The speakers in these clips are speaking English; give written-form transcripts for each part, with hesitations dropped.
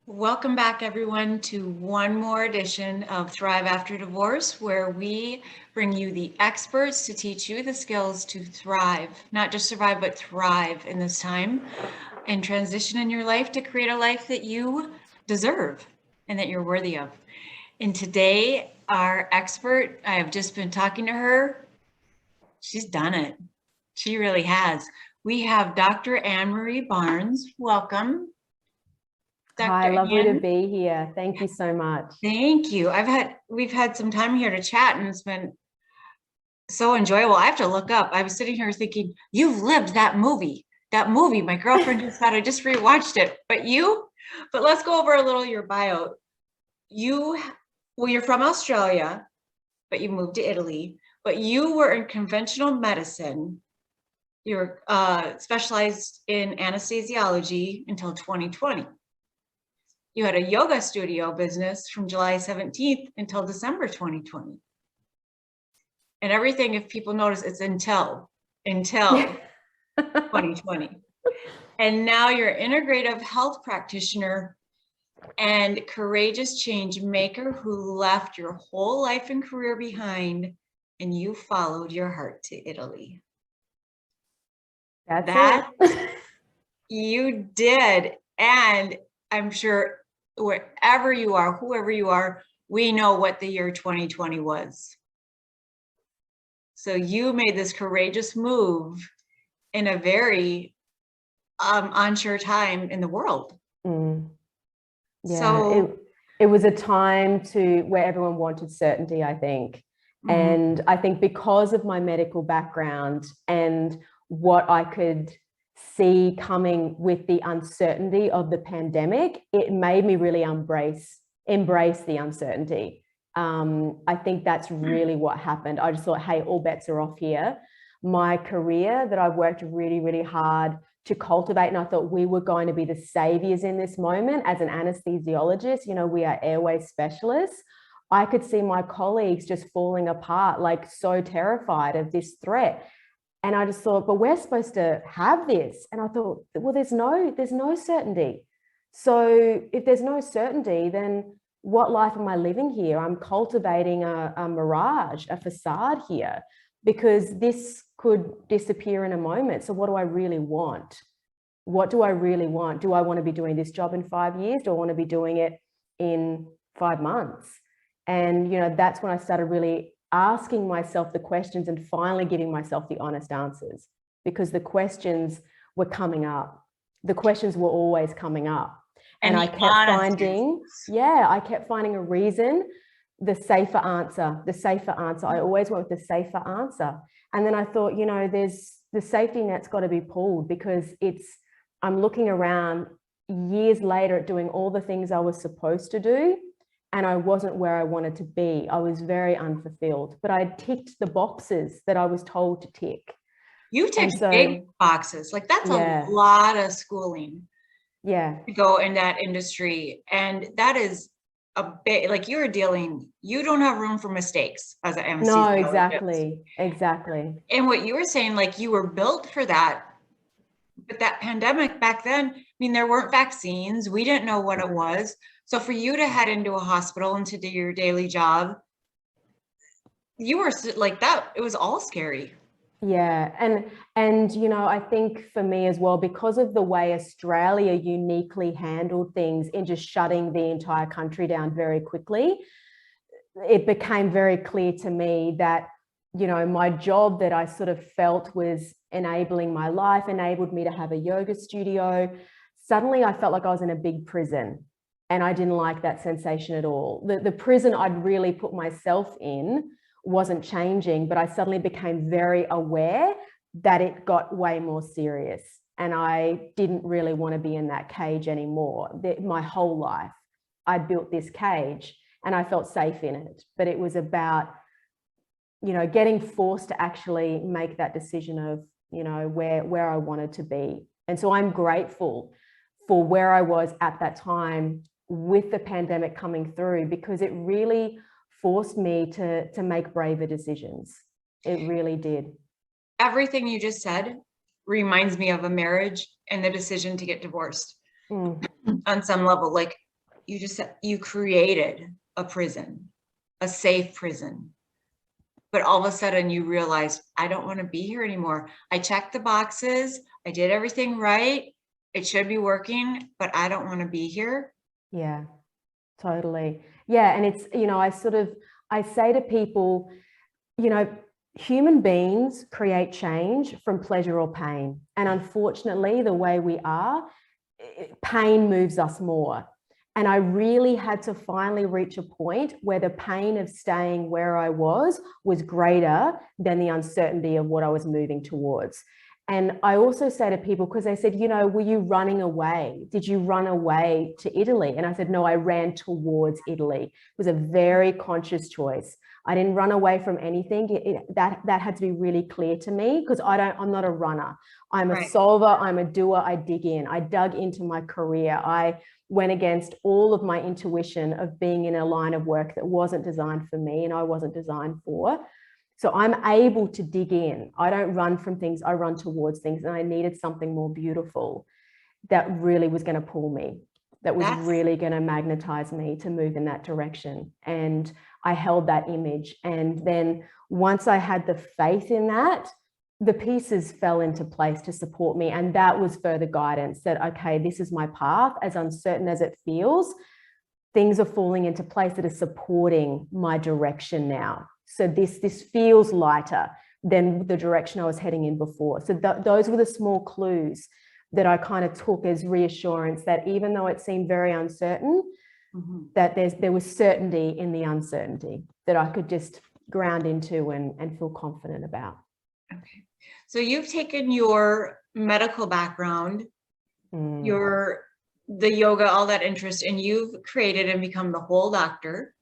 Welcome back, everyone, to one more edition of Thrive After Divorce, where we bring you the experts to teach you the skills to thrive, not just survive, but thrive in this time and transition in your life to create a life that you deserve and that you're worthy of. And today, our expert, I have just been talking to her. She's done it. She really has. We have Dr. Maree Barnes. Welcome. Hi, Dr. lovely to Ann. be here. Thank you so much. Thank you. We've had some time here to chat, and it's been so enjoyable. I have to look up. I was sitting here thinking, you've lived that movie. That movie, my girlfriend just said, I just rewatched it. But let's go over a little your bio. You're from Australia, but you moved to Italy, but you were in conventional medicine. You're specialized in anesthesiology until 2020. You had a yoga studio business from July 17th until December 2020. And everything, if people notice, it's until 2020. And now you're an integrative health practitioner and courageous change maker who left your whole life and career behind, and you followed your heart to Italy. That's it. You did. And I'm sure wherever you are, whoever you are, we know what the year 2020 was. So you made this courageous move in a very unsure time in the world. Yeah, so it was a time where everyone wanted certainty, I think. And I think because of my medical background and what I could see coming with the uncertainty of the pandemic, it made me really embrace the uncertainty. I think that's really what happened. I just thought, hey, all bets are off here. My career that I've worked really, really hard to cultivate, and I thought we were going to be the saviors in this moment as an anesthesiologist. You know, we are airway specialists. I could see my colleagues just falling apart, like so terrified of this threat. And I just thought, but we're supposed to have this. And I thought, well, there's no certainty. So if there's no certainty, then what life am I living here? I'm cultivating a mirage, a facade here, because this could disappear in a moment. So what do I really want? What do I really want? Do I want to be doing this job in 5 years? Do I want to be doing it in 5 months? And, you know, that's when I started really asking myself the questions and finally giving myself the honest answers, because the questions were coming up. The questions were always coming up. And I kept finding a reason, the safer answer. I always went with the safer answer. And then I thought, you know, the safety net's got to be pulled, because I'm looking around years later at doing all the things I was supposed to do, and I wasn't where I wanted to be. I was very unfulfilled, but I ticked the boxes that I was told to tick. You ticked big boxes. Like, that's a lot of schooling. Yeah. To go in that industry. And that is a bit like you don't have room for mistakes as an anesthesiologist. No, exactly. And what you were saying, like, you were built for that. But that pandemic back then, I mean, there weren't vaccines. We didn't know what it was. So for you to head into a hospital and to do your daily job, you were like that. It was all scary. Yeah. And, you know, I think for me as well, because of the way Australia uniquely handled things in just shutting the entire country down very quickly, it became very clear to me that, you know, my job that I sort of felt was enabling my life, enabled me to have a yoga studio. Suddenly I felt like I was in a big prison, and I didn't like that sensation at all. The prison I'd really put myself in wasn't changing, but I suddenly became very aware that it got way more serious, and I didn't really want to be in that cage anymore. My whole life I'd built this cage and I felt safe in it, but it was about, you know, getting forced to actually make that decision of, you know, where I wanted to be. And so I'm grateful for where I was at that time with the pandemic coming through, because it really forced me to make braver decisions. It really did. Everything you just said reminds me of a marriage and the decision to get divorced on some level. Like, you created a prison, a safe prison. But all of a sudden you realized, I don't want to be here anymore. I checked the boxes. I did everything right. It should be working, but I don't want to be here. Yeah, totally. Yeah. And it's, I say to people, human beings create change from pleasure or pain. And unfortunately, the way we are, pain moves us more. And I really had to finally reach a point where the pain of staying where I was greater than the uncertainty of what I was moving towards. And I also say to people, because they said, were you running away? Did you run away to Italy? And I said, no, I ran towards Italy. It was a very conscious choice. I didn't run away from anything. That had to be really clear to me, because I'm not a runner. I'm a solver. I'm a doer. I dig in. I dug into my career. I went against all of my intuition of being in a line of work that wasn't designed for me and I wasn't designed for. So I'm able to dig in. I don't run from things. I run towards things. And I needed something more beautiful that really was going to pull me, that was really going to magnetize me to move in that direction. And I held that image. And then once I had the faith in that, the pieces fell into place to support me. And that was further guidance that, okay, this is my path. As uncertain as it feels, things are falling into place that are supporting my direction now. So this feels lighter than the direction I was heading in before. So those were the small clues that I kind of took as reassurance that even though it seemed very uncertain, that there was certainty in the uncertainty that I could just ground into and feel confident about. Okay. So you've taken your medical background, the yoga, all that interest, and you've created and become the whole doctor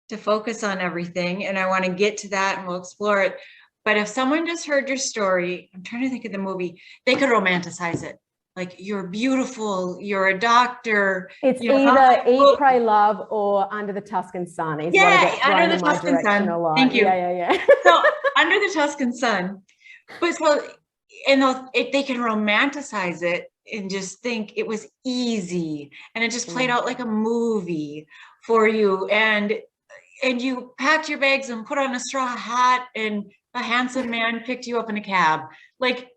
to focus on everything. And I want to get to that and we'll explore it. But if someone just heard your story, I'm trying to think of the movie, they could romanticize it. Like, you're beautiful, you're a doctor. It's either Eat, Pray, Love or Under the Tuscan Sun is what I get thrown in my direction a lot. Thank you. Yeah. So Under the Tuscan Sun. But so, and they can romanticize it and just think it was easy and it just played out like a movie for you. And you packed your bags and put on a straw hat and a handsome man picked you up in a cab. Like,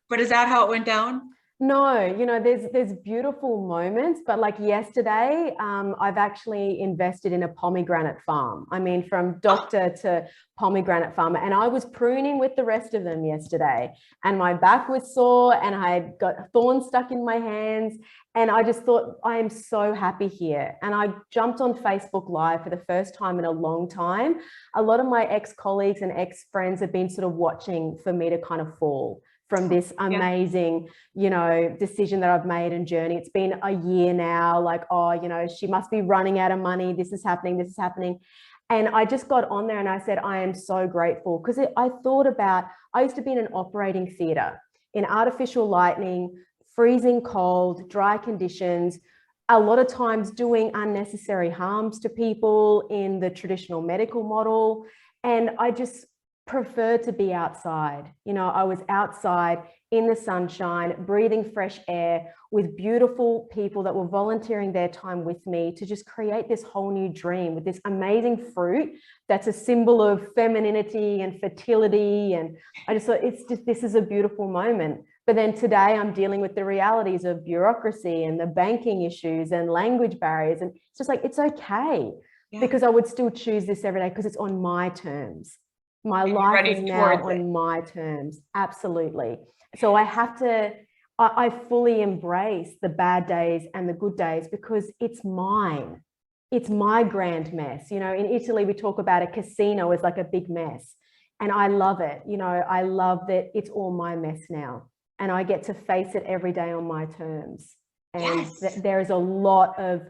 but is that how it went down? No, there's beautiful moments, but like yesterday, I've actually invested in a pomegranate farm. I mean, from doctor to pomegranate farmer, and I was pruning with the rest of them yesterday, and my back was sore, and I got thorns stuck in my hands, and I just thought, I am so happy here. And I jumped on Facebook Live for the first time in a long time. A lot of my ex-colleagues and ex-friends have been sort of watching for me to kind of fall from this amazing, decision that I've made and journey. It's been a year now, like, she must be running out of money. This is happening. And I just got on there and I said, I am so grateful, because I thought about, I used to be in an operating theatre in artificial lighting, freezing cold, dry conditions, a lot of times doing unnecessary harms to people in the traditional medical model. And I just preferred to be outside. I was outside in the sunshine, breathing fresh air with beautiful people that were volunteering their time with me to just create this whole new dream with this amazing fruit that's a symbol of femininity and fertility. And I just thought, this is a beautiful moment. But then today I'm dealing with the realities of bureaucracy and the banking issues and language barriers. And it's just like, it's okay, because I would still choose this every day because it's on my terms. My life is now on my terms. Absolutely. So I fully embrace the bad days and the good days because it's mine. It's my grand mess. In Italy, we talk about a casino as like a big mess. And I love it. I love that it's all my mess now. And I get to face it every day on my terms. And there's a lot of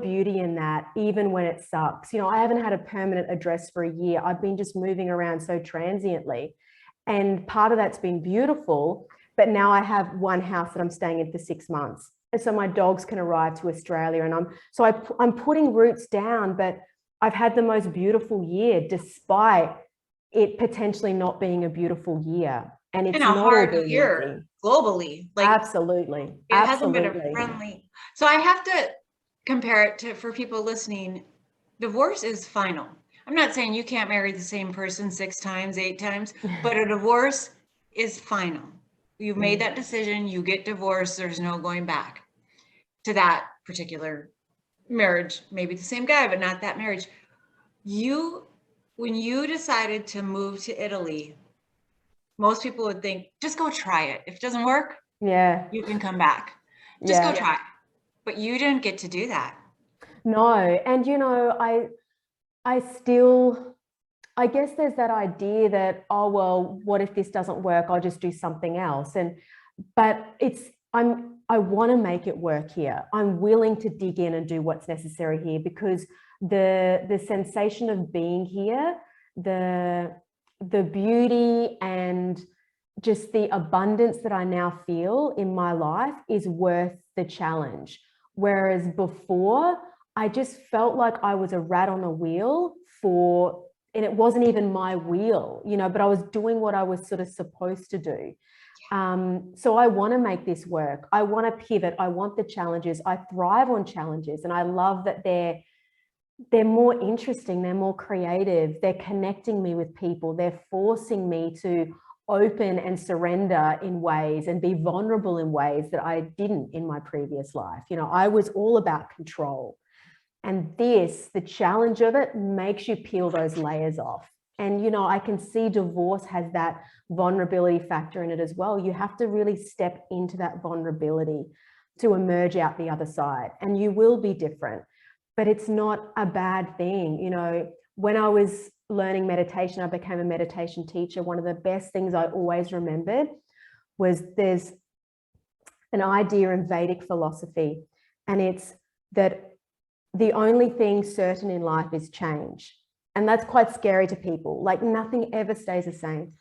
beauty in that, even when it sucks. I haven't had a permanent address for a year. I've been just moving around so transiently. And part of that's been beautiful, but now I have one house that I'm staying in for 6 months. And so my dogs can arrive to Australia, and I'm putting roots down, but I've had the most beautiful year despite it potentially not being a beautiful year. And it's And how not all hard to been hear easy. globally. Like Absolutely. it hasn't been a Absolutely. friendly. So I have to compare it to, for people listening, divorce is final. I'm not saying you can't marry the same person 6 times, 8 times, but a divorce is final. You've made that decision, you get divorced, there's no going back to that particular marriage. Maybe the same guy, but not that marriage. When you decided to move to Italy, most people would think, just go try it. If it doesn't work, Yeah. you can come back. Just go try it. But you didn't get to do that. No. And, you know, I guess there's that idea that, oh, well, what if this doesn't work? I'll just do something else. But I want to make it work here. I'm willing to dig in and do what's necessary here, because the sensation of being here, the beauty and just the abundance that I now feel in my life is worth the challenge. Whereas before, I just felt like I was a rat on a wheel and it wasn't even my wheel, you know, but I was doing what I was sort of supposed to do. So I want to make this work. I want to pivot. I want the challenges. I thrive on challenges, and I love that they're more interesting. They're more creative. They're connecting me with people. They're forcing me to open and surrender in ways and be vulnerable in ways that I didn't in my previous life. You know, I was all about control. And the challenge of it makes you peel those layers off. And, you know, I can see divorce has that vulnerability factor in it as well. You have to really step into that vulnerability to emerge out the other side. And you will be different, but it's not a bad thing. You know, when I was learning meditation, I became a meditation teacher. One of the best things I always remembered was there's an idea in Vedic philosophy, and it's that the only thing certain in life is change. And that's quite scary to people. Like nothing ever stays the same.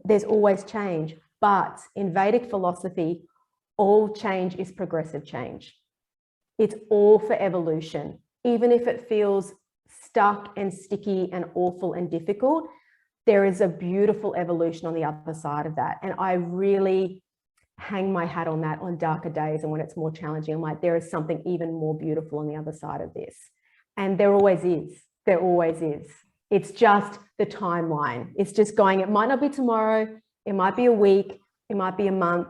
There's always change. But in Vedic philosophy, all change is progressive change. It's all for evolution. Even if it feels stuck and sticky and awful and difficult, there is a beautiful evolution on the other side of that. And I really hang my hat on that on darker days and when it's more challenging. I'm like, there is something even more beautiful on the other side of this. And there always is. There always is. It's just the timeline. It's just going, it might not be tomorrow. It might be a week. It might be a month.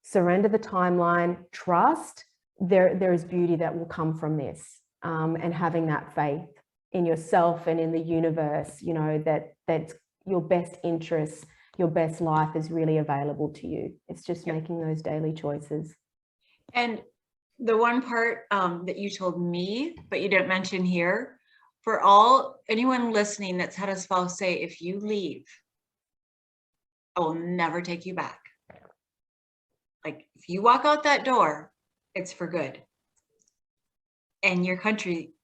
Surrender the timeline. Trust. There is beauty that will come from this. And having that faith in yourself and in the universe, you know, that your best interests, your best life is really available to you. It's just making those daily choices. And the one part that you told me, but you didn't mention here, for anyone listening that's had a spouse say, if you leave, I will never take you back. Like if you walk out that door, it's for good. And your country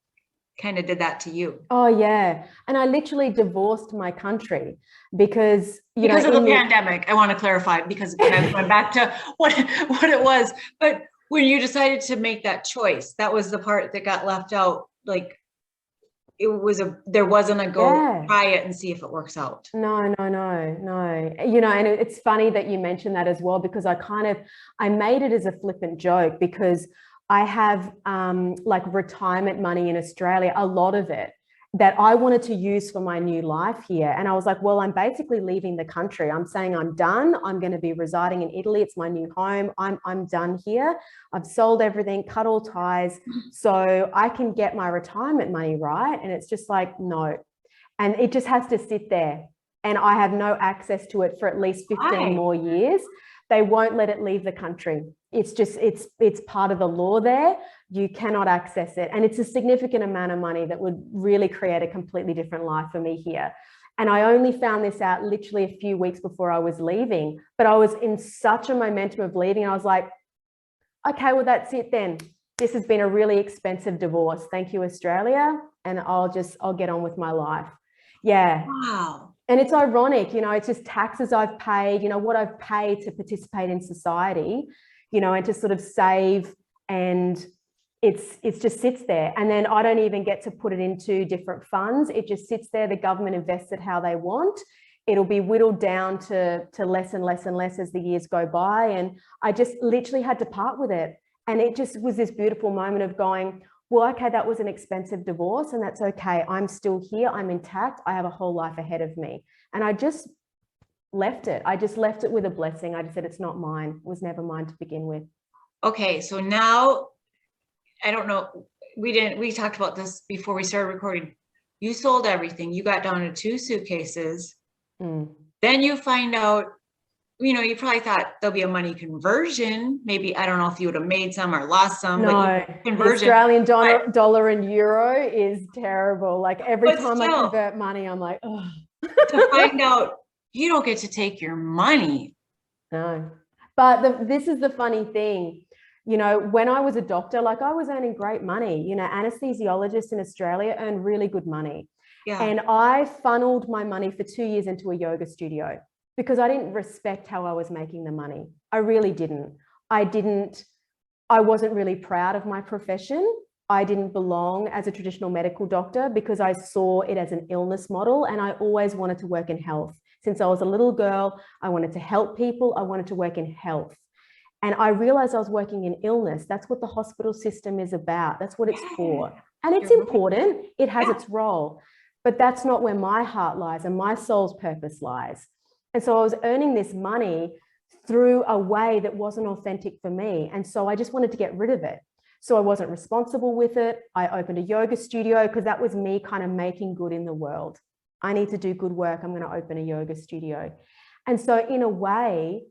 kind of did that to you. Oh yeah. And I literally divorced my country because of the pandemic. I want to clarify, because I went back to what it was. But when you decided to make that choice, that was the part that got left out. Like there wasn't a go try it and see if it works out. No. You know, and it's funny that you mentioned that as well, because I made it as a flippant joke, because I have like retirement money in Australia, a lot of it that I wanted to use for my new life here. And I was like, well, I'm basically leaving the country. I'm saying I'm done. I'm going to be residing in Italy. It's my new home. I'm done here. I've sold everything, cut all ties, so I can get my retirement money, right? And it's just like, no. And it just has to sit there. And I have no access to it for at least 15 more years. They won't let it leave the country. It's just, it's part of the law there. You cannot access it. And it's a significant amount of money that would really create a completely different life for me here. And I only found this out literally a few weeks before I was leaving, but I was in such a momentum of leaving. I was like, okay, well, that's it then. This has been a really expensive divorce. Thank you, Australia. And I'll get on with my life. Yeah. Wow. And it's ironic, you know, it's just taxes I've paid, you know, what I've paid to participate in society, you know, and to sort of save, and it's just sits there. And then I don't even get to put it into different funds. It just sits there. The government invests it how they want. it'll be whittled down to less and less and less as the years go by. And I just literally had to part with it. And it just was this beautiful moment of going, well, okay, that was an expensive divorce and that's okay. I'm still here. I'm intact. I have a whole life ahead of me. And I just left it. I just left it with a blessing. I just said, it's not mine. It was never mine to begin with. Okay. So now, I don't know. We talked about this before we started recording. You sold everything. You got down to 2 suitcases. Then you find out, you probably thought there'll be a money conversion. Maybe, I don't know if you would have made some or lost some. No, the Australian dollar and euro is terrible. Like every time I convert money, I'm like, oh. To find out you don't get to take your money. No, but this is the funny thing. When I was a doctor, like I was earning great money. Anesthesiologists in Australia earn really good money. Yeah. And I funneled my money for 2 years into a yoga studio because I didn't respect how I was making the money. I really didn't. I wasn't really proud of my profession. I didn't belong as a traditional medical doctor because I saw it as an illness model, and I always wanted to work in health. Since I was a little girl, I wanted to help people. I wanted to work in health. And I realized I was working in illness. That's what the hospital system is about. That's what it's for. And it's important. It has its role. But that's not where my heart lies and my soul's purpose lies. And so I was earning this money through a way that wasn't authentic for me. And so I just wanted to get rid of it. So I wasn't responsible with it. I opened a yoga studio because that was me kind of making good in the world. I need to do good work. I'm going to open a yoga studio. And so in a way,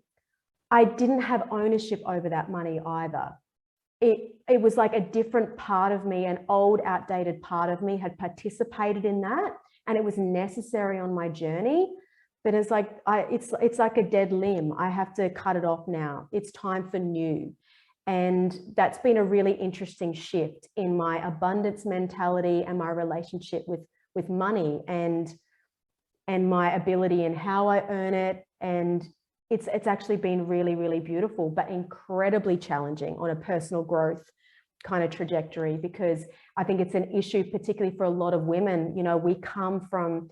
I didn't have ownership over that money either. It was like a different part of me, an old, outdated part of me had participated in that, and it was necessary on my journey. But it's like it's like a dead limb. I have to cut it off now. It's time for new. And that's been a really interesting shift in my abundance mentality and my relationship with money and my ability and how I earn it. And it's actually been really, really beautiful, but incredibly challenging on a personal growth kind of trajectory, because I think it's an issue, particularly for a lot of women. We come from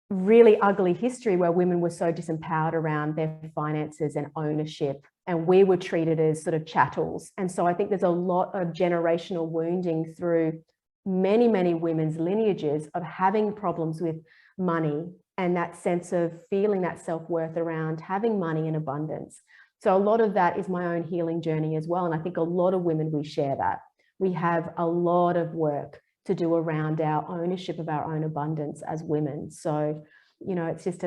really ugly history where women were so disempowered around their finances and ownership, and we were treated as sort of chattels. And so I think there's a lot of generational wounding through many, many women's lineages of having problems with money and that sense of feeling that self-worth around having money in abundance. So a lot of that is my own healing journey as well. And I think a lot of women, we share that. We have a lot of work to do around our ownership of our own abundance as women. So, it's just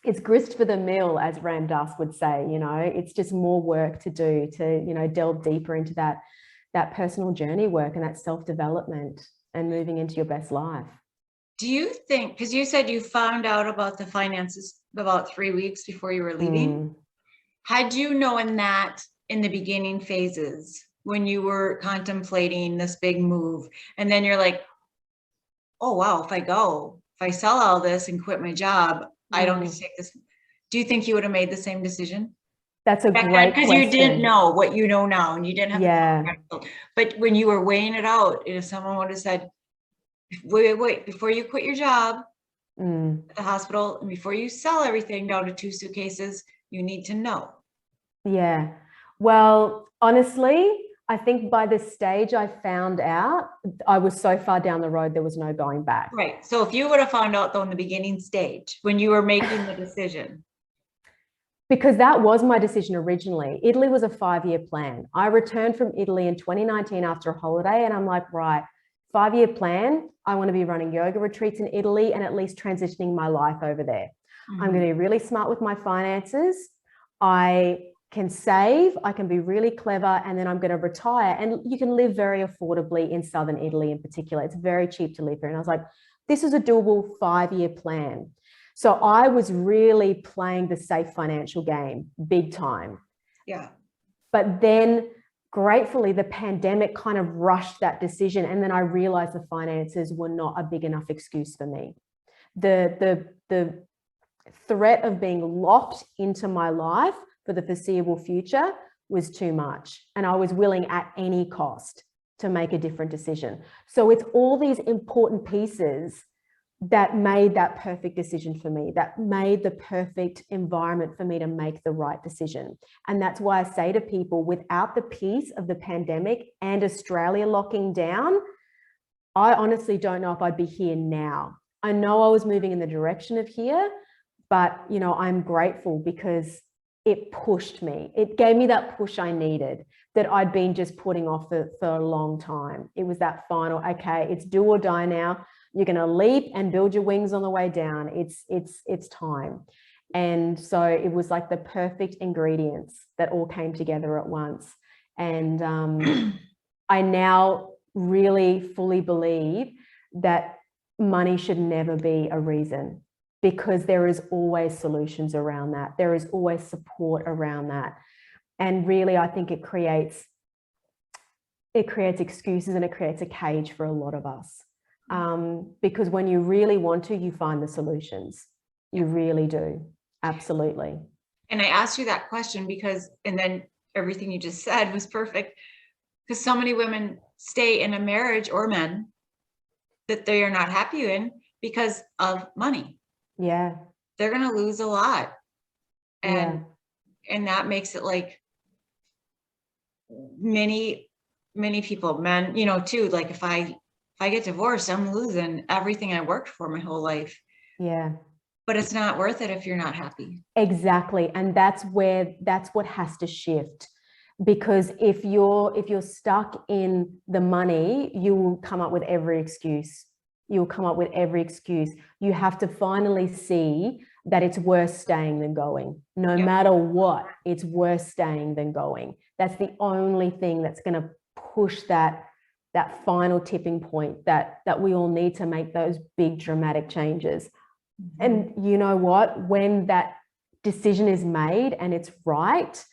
it's grist for the mill, as Ram Dass would say. It's just more work to do to, delve deeper into that personal journey work and that self-development and moving into your best life. Do you think, because you said you found out about the finances about 3 weeks before you were leaving, had you known that in the beginning phases when you were contemplating this big move, and then you're like, oh, wow, if I sell all this and quit my job, I don't need to take this. Do you think you would have made the same decision? That's a great question. Because you didn't know what you know now, and you didn't have but when you were weighing it out, if someone would have said, wait, before you quit your job at the hospital and before you sell everything down to 2 suitcases, you need to know. Yeah. Well, honestly, I think by the stage I found out, I was so far down the road, there was no going back. Right. So if you would have found out though in the beginning stage, when you were making the decision. Because that was my decision originally. Italy was a 5-year plan. I returned from Italy in 2019 after a holiday, and I'm like, right, 5-year plan. I want to be running yoga retreats in Italy and at least transitioning my life over there. I'm going to be really smart with my finances. I can save, I can be really clever, and then I'm going to retire. And you can live very affordably in southern Italy in particular. It's very cheap to live here. And I was like, this is a doable 5-year plan. So I was really playing the safe financial game big time. Yeah. But then gratefully, the pandemic kind of rushed that decision. And then I realized the finances were not a big enough excuse for me. The threat of being locked into my life for the foreseeable future was too much. And I was willing at any cost to make a different decision. So it's all these important pieces that made that perfect decision for me, that made the perfect environment for me to make the right decision. And that's why I say to people, without the piece of the pandemic and Australia locking down, I honestly don't know if I'd be here now. I know I was moving in the direction of here, but you know, I'm grateful because it pushed me. It gave me that push I needed that I'd been just putting off for a long time. It was that final, okay, it's do or die now. You're going to leap and build your wings on the way down. It's time. And so it was like the perfect ingredients that all came together at once. And I now really fully believe that money should never be a reason, because there is always solutions around that. There is always support around that. And really, I think it creates excuses and it creates a cage for a lot of us. Because when you really want to, you find the solutions. You really do. Absolutely. And I asked you that question because, and then everything you just said was perfect, because so many women stay in a marriage, or men, that they are not happy in because of money. Yeah. They're going to lose a lot. And that makes it like many people, men, you know, too, like if I get divorced, I'm losing everything I worked for my whole life. Yeah. But it's not worth it if you're not happy. Exactly. And that's what has to shift. Because if you're stuck in the money, you will come up with every excuse. You'll come up with every excuse. You have to finally see that it's worth staying than going. No matter what, it's worth staying than going. That's the only thing that's going to push that final tipping point that we all need to make those big dramatic changes. And you know what? When that decision is made and it's right,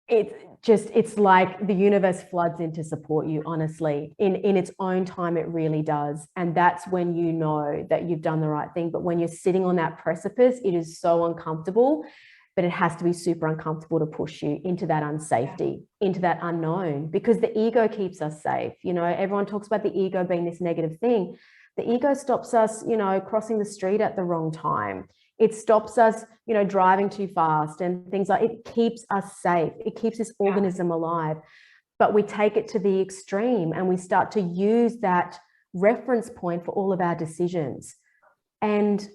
it's like the universe floods in to support you, honestly. In its own time, it really does. And that's when you know that you've done the right thing. But when you're sitting on that precipice, it is so uncomfortable, but it has to be super uncomfortable to push you into that unsafety, into that unknown, because the ego keeps us safe. You know, everyone talks about the ego being this negative thing. The ego stops us, you know, crossing the street at the wrong time. It stops us, you know, driving too fast and things like it keeps us safe. It keeps this organism alive. But we take it to the extreme and we start to use that reference point for all of our decisions. And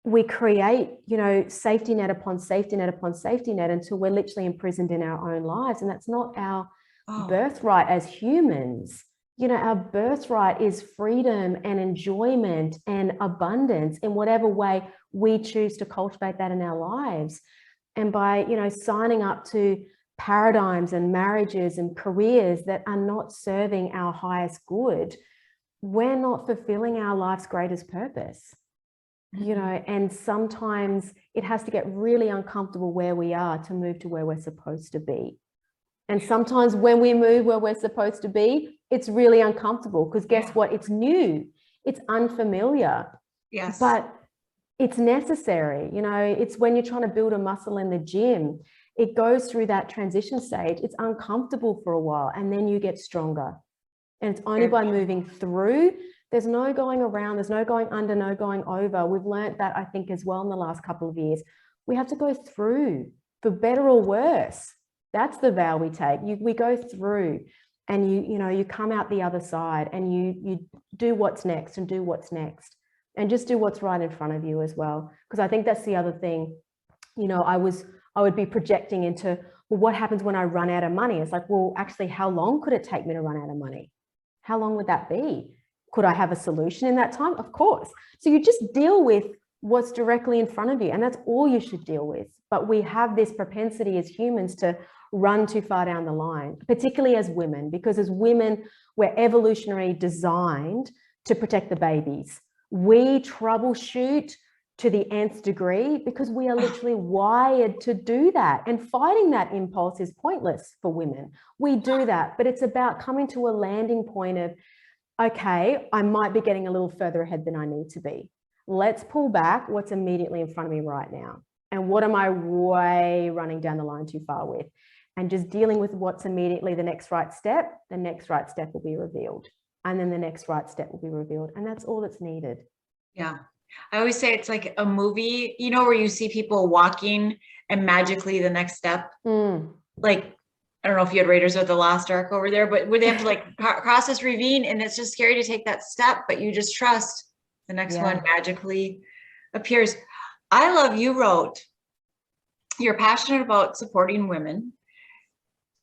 we create, you know, safety net upon safety net upon safety net until we're literally imprisoned in our own lives. And that's not our birthright as humans. You know, our birthright is freedom and enjoyment and abundance in whatever way we choose to cultivate that in our lives. And by, you know, signing up to paradigms and marriages and careers that are not serving our highest good, we're not fulfilling our life's greatest purpose. You know, and sometimes it has to get really uncomfortable where we are to move to where we're supposed to be. And sometimes when we move where we're supposed to be, it's really uncomfortable because guess what? It's new, it's unfamiliar. Yes. But it's necessary. You know, it's when you're trying to build a muscle in the gym, it goes through that transition stage. It's uncomfortable for a while and then you get stronger. And it's only by moving through. There's no going around, there's no going under, no going over. We've learned that, I think, as well in the last couple of years. We have to go through, for better or worse. That's the vow we take. We go through and you come out the other side and you do what's next and do what's next and just do what's right in front of you as well. Because I think that's the other thing. You know, I would be projecting into, well, what happens when I run out of money? It's like, well, actually, how long could it take me to run out of money? How long would that be? Could I have a solution in that time? Of course. So you just deal with what's directly in front of you, and that's all you should deal with. But we have this propensity as humans to run too far down the line, particularly as women, because as women, we're evolutionarily designed to protect the babies. We troubleshoot to the nth degree because we are literally wired to do that. And fighting that impulse is pointless for women. We do that, but it's about coming to a landing point of, okay, I might be getting a little further ahead than I need to be. Let's pull back what's immediately in front of me right now. And what am I way running down the line too far with? And just dealing with what's immediately the next right step will be revealed. And then the next right step will be revealed. And that's all that's needed. Yeah. I always say it's like a movie, you know, where you see people walking and magically the next step, like, I don't know if you had Raiders of the Lost Ark over there, but where they have to like cross this ravine and it's just scary to take that step, but you just trust the next one magically appears. I love you wrote, you're passionate about supporting women,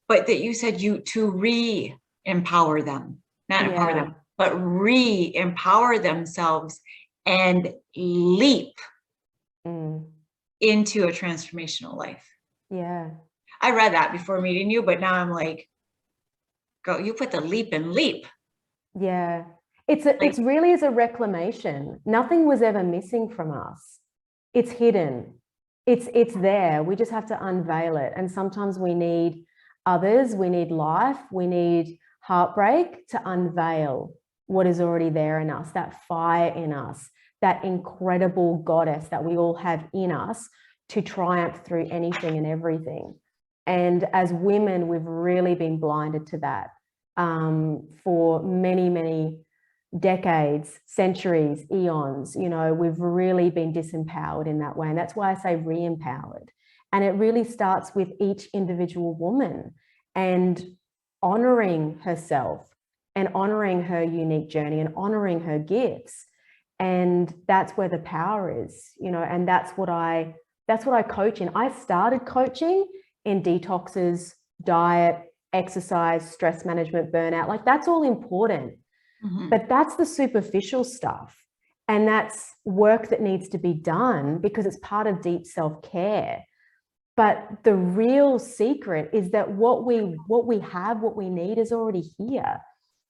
but that you said you to re-empower them, not empower them, but re-empower themselves and leap into a transformational life. Yeah. I read that before meeting you, but now I'm like, go, you put the leap and leap. Yeah. It's really is a reclamation. Nothing was ever missing from us. It's hidden. It's there. We just have to unveil it. And sometimes we need others, we need life, we need heartbreak to unveil what is already there in us, that fire in us, that incredible goddess that we all have in us to triumph through anything and everything. And as women, we've really been blinded to that for many, many decades, centuries, eons. You know, we've really been disempowered in that way. And that's why I say re-empowered. And it really starts with each individual woman and honoring herself and honoring her unique journey and honoring her gifts. And that's where the power is, you know, and that's what I coach in. I started coaching in detoxes, diet, exercise, stress management, burnout. Like that's all important. But that's the superficial stuff. And that's work that needs to be done because it's part of deep self-care. But the real secret is that what we have, what we need is already here.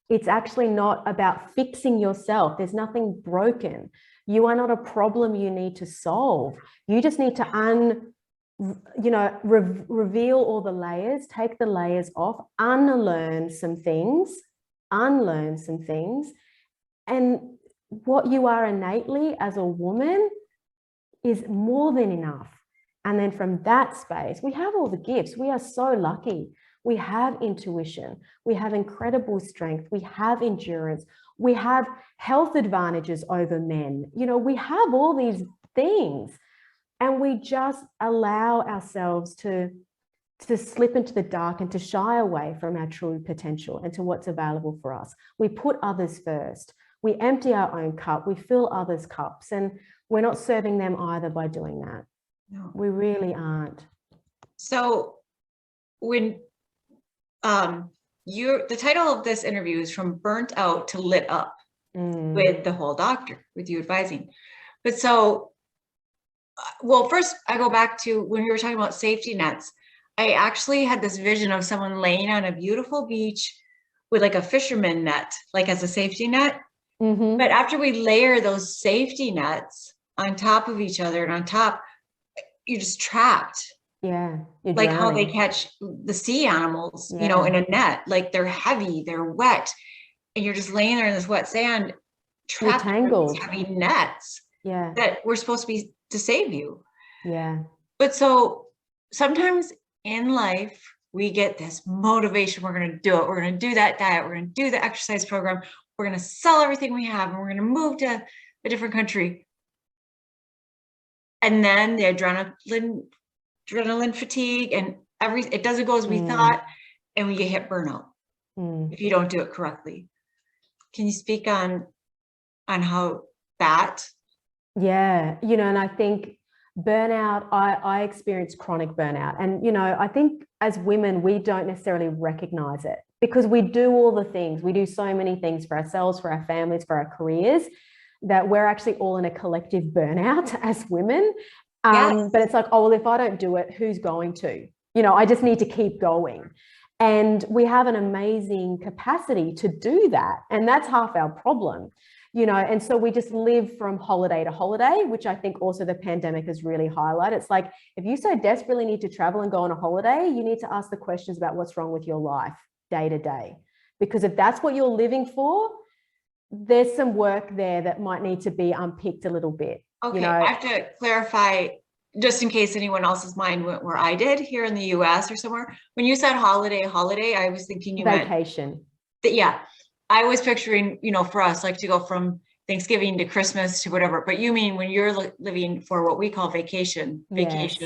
It's actually not about fixing yourself. There's nothing broken. You are not a problem you need to solve. You just need to reveal all the layers, take the layers off, unlearn some things. And what you are innately as a woman is more than enough. And then from that space, we have all the gifts. We are so lucky. We have intuition. We have incredible strength. We have endurance. We have health advantages over men. You know, we have all these things. And we just allow ourselves to slip into the dark and to shy away from our true potential and to what's available for us. We put others first. We empty our own cup. We fill others' cups. And we're not serving them either by doing that. No. We really aren't. So when the title of this interview is From Burnt Out to Lit Up with the whole doctor, with you advising. But so, well, first I go back to when we were talking about safety nets. I actually had this vision of someone laying on a beautiful beach with like a fisherman net, like as a safety net. But after we layer those safety nets on top of each other and on top, you're just trapped. Yeah. Like how they catch the sea animals, you know, in a net, like they're heavy, they're wet, and you're just laying there in this wet sand, trapped in these heavy nets that we're supposed to be to save you. Yeah. But so sometimes in life, we get this motivation. We're going to do it. We're going to do that diet. We're going to do the exercise program. We're going to sell everything we have and we're going to move to a different country. And then the adrenaline fatigue and it doesn't go as we thought. And we get hit burnout if you don't do it correctly. Can you speak on how that? Yeah. You know, and I think burnout, I experienced chronic burnout. And, you know, I think as women, we don't necessarily recognize it because we do all the things. We do so many things for ourselves, for our families, for our careers, that we're actually all in a collective burnout as women. But it's like, oh, well, if I don't do it, who's going to? You know, I just need to keep going. And we have an amazing capacity to do that. And that's half our problem. You know, and so we just live from holiday to holiday, which I think also the pandemic has really highlighted. It's like, if you so desperately need to travel and go on a holiday, you need to ask the questions about what's wrong with your life day to day. Because if that's what you're living for, there's some work there that might need to be unpicked a little bit. Okay, you know? I have to clarify, just in case anyone else's mind went where I did here in the US or somewhere. When you said holiday, I was thinking you vacation. Meant that, yeah. I was picturing, you know, for us, like to go from Thanksgiving to Christmas to whatever, but you mean when you're living for what we call vacation. Yes.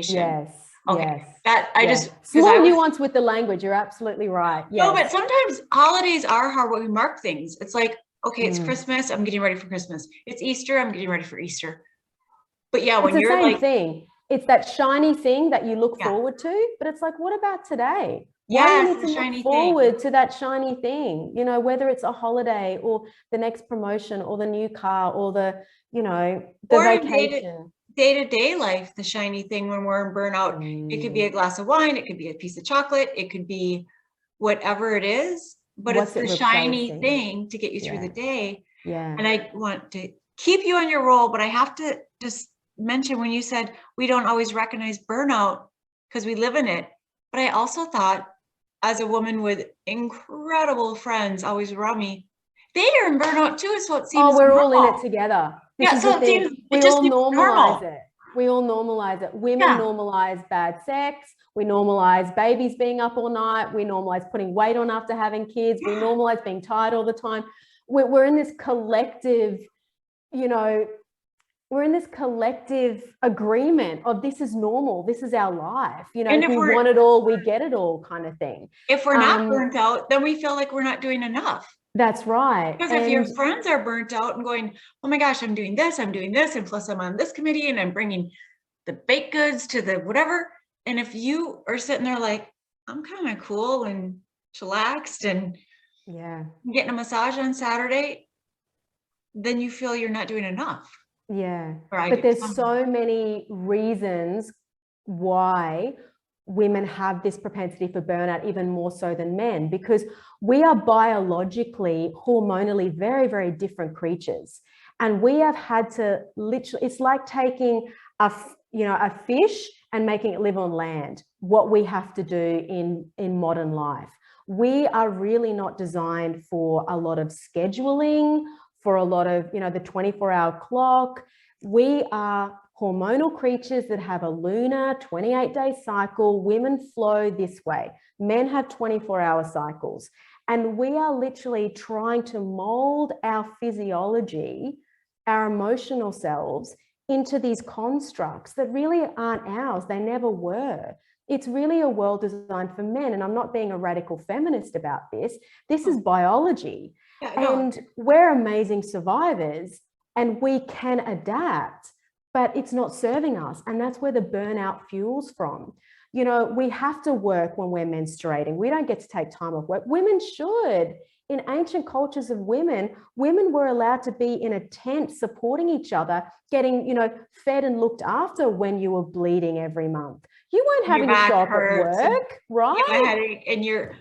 Yes. Okay. Yes. That I Yeah. just, because I Small was, nuance with the language. You're absolutely right. no, Yes. but sometimes holidays are hard when we mark things. It's like, okay, it's Mm. Christmas, I'm getting ready for Christmas. It's Easter, I'm getting ready for Easter. But yeah, It's when the you're same like, thing. It's that shiny thing that you look yeah, forward to, but it's like, what about today? Why do you yes, need the to look shiny thing. forward to that shiny thing? You know, whether it's a holiday or the next promotion or the new car or the, you know, the Or in vacation. day-to-day life, the shiny thing when we're in burnout, it could be a glass of wine, it could be a piece of chocolate, it could be whatever it is, but it's What's it the shiny replacing? thing to get you through Yeah. the day. Yeah. And I want to keep you on your role, but I have to just mention when you said we don't always recognize burnout because we live in it. But I also thought, as a woman with incredible friends always around me, they are in burnout too. So it Oh, seems we're all in normal. it together. This Yeah, is the so it thing. seems, it We just all seems normalize normal. it. We all normalize it. Women Yeah. normalize bad sex. We normalize babies being up all night. We normalize putting weight on after having kids. We normalize being tired all the time. We're in this collective, you know, we're in this collective agreement of this is normal. This is our life. You know, And if we want it all, we get it all kind of thing. if we're not burnt out, then we feel like we're not doing enough. That's right. Because if your friends are burnt out and going, oh my gosh, I'm doing this, and plus I'm on this committee and I'm bringing the baked goods to the whatever. And if you are sitting there like, I'm kind of cool and chillaxed and yeah, getting a massage on Saturday, then you feel you're not doing enough. yeah. Or But there's so many reasons why women have this propensity for burnout, even more so than men, because we are biologically, hormonally very, very different creatures. And we have had to literally, it's like taking a fish and making it live on land, what we have to do in modern life. We are really not designed for a lot of scheduling, for a lot of, the 24-hour clock. We are hormonal creatures that have a lunar 28-day cycle. Women flow this way. Men have 24-hour cycles. And we are literally trying to mold our physiology, our emotional selves, into these constructs that really aren't ours. They never were. It's really a world designed for men. And I'm not being a radical feminist about this. This is biology. Yeah, no. And we're amazing survivors and we can adapt, but it's not serving us. And that's where the burnout fuels from. We have to work when we're menstruating. We don't get to take time off work. Women should. In ancient cultures of women were allowed to be in a tent supporting each other, getting, fed and looked after when you were bleeding every month. You weren't having to show up at work, right? And you're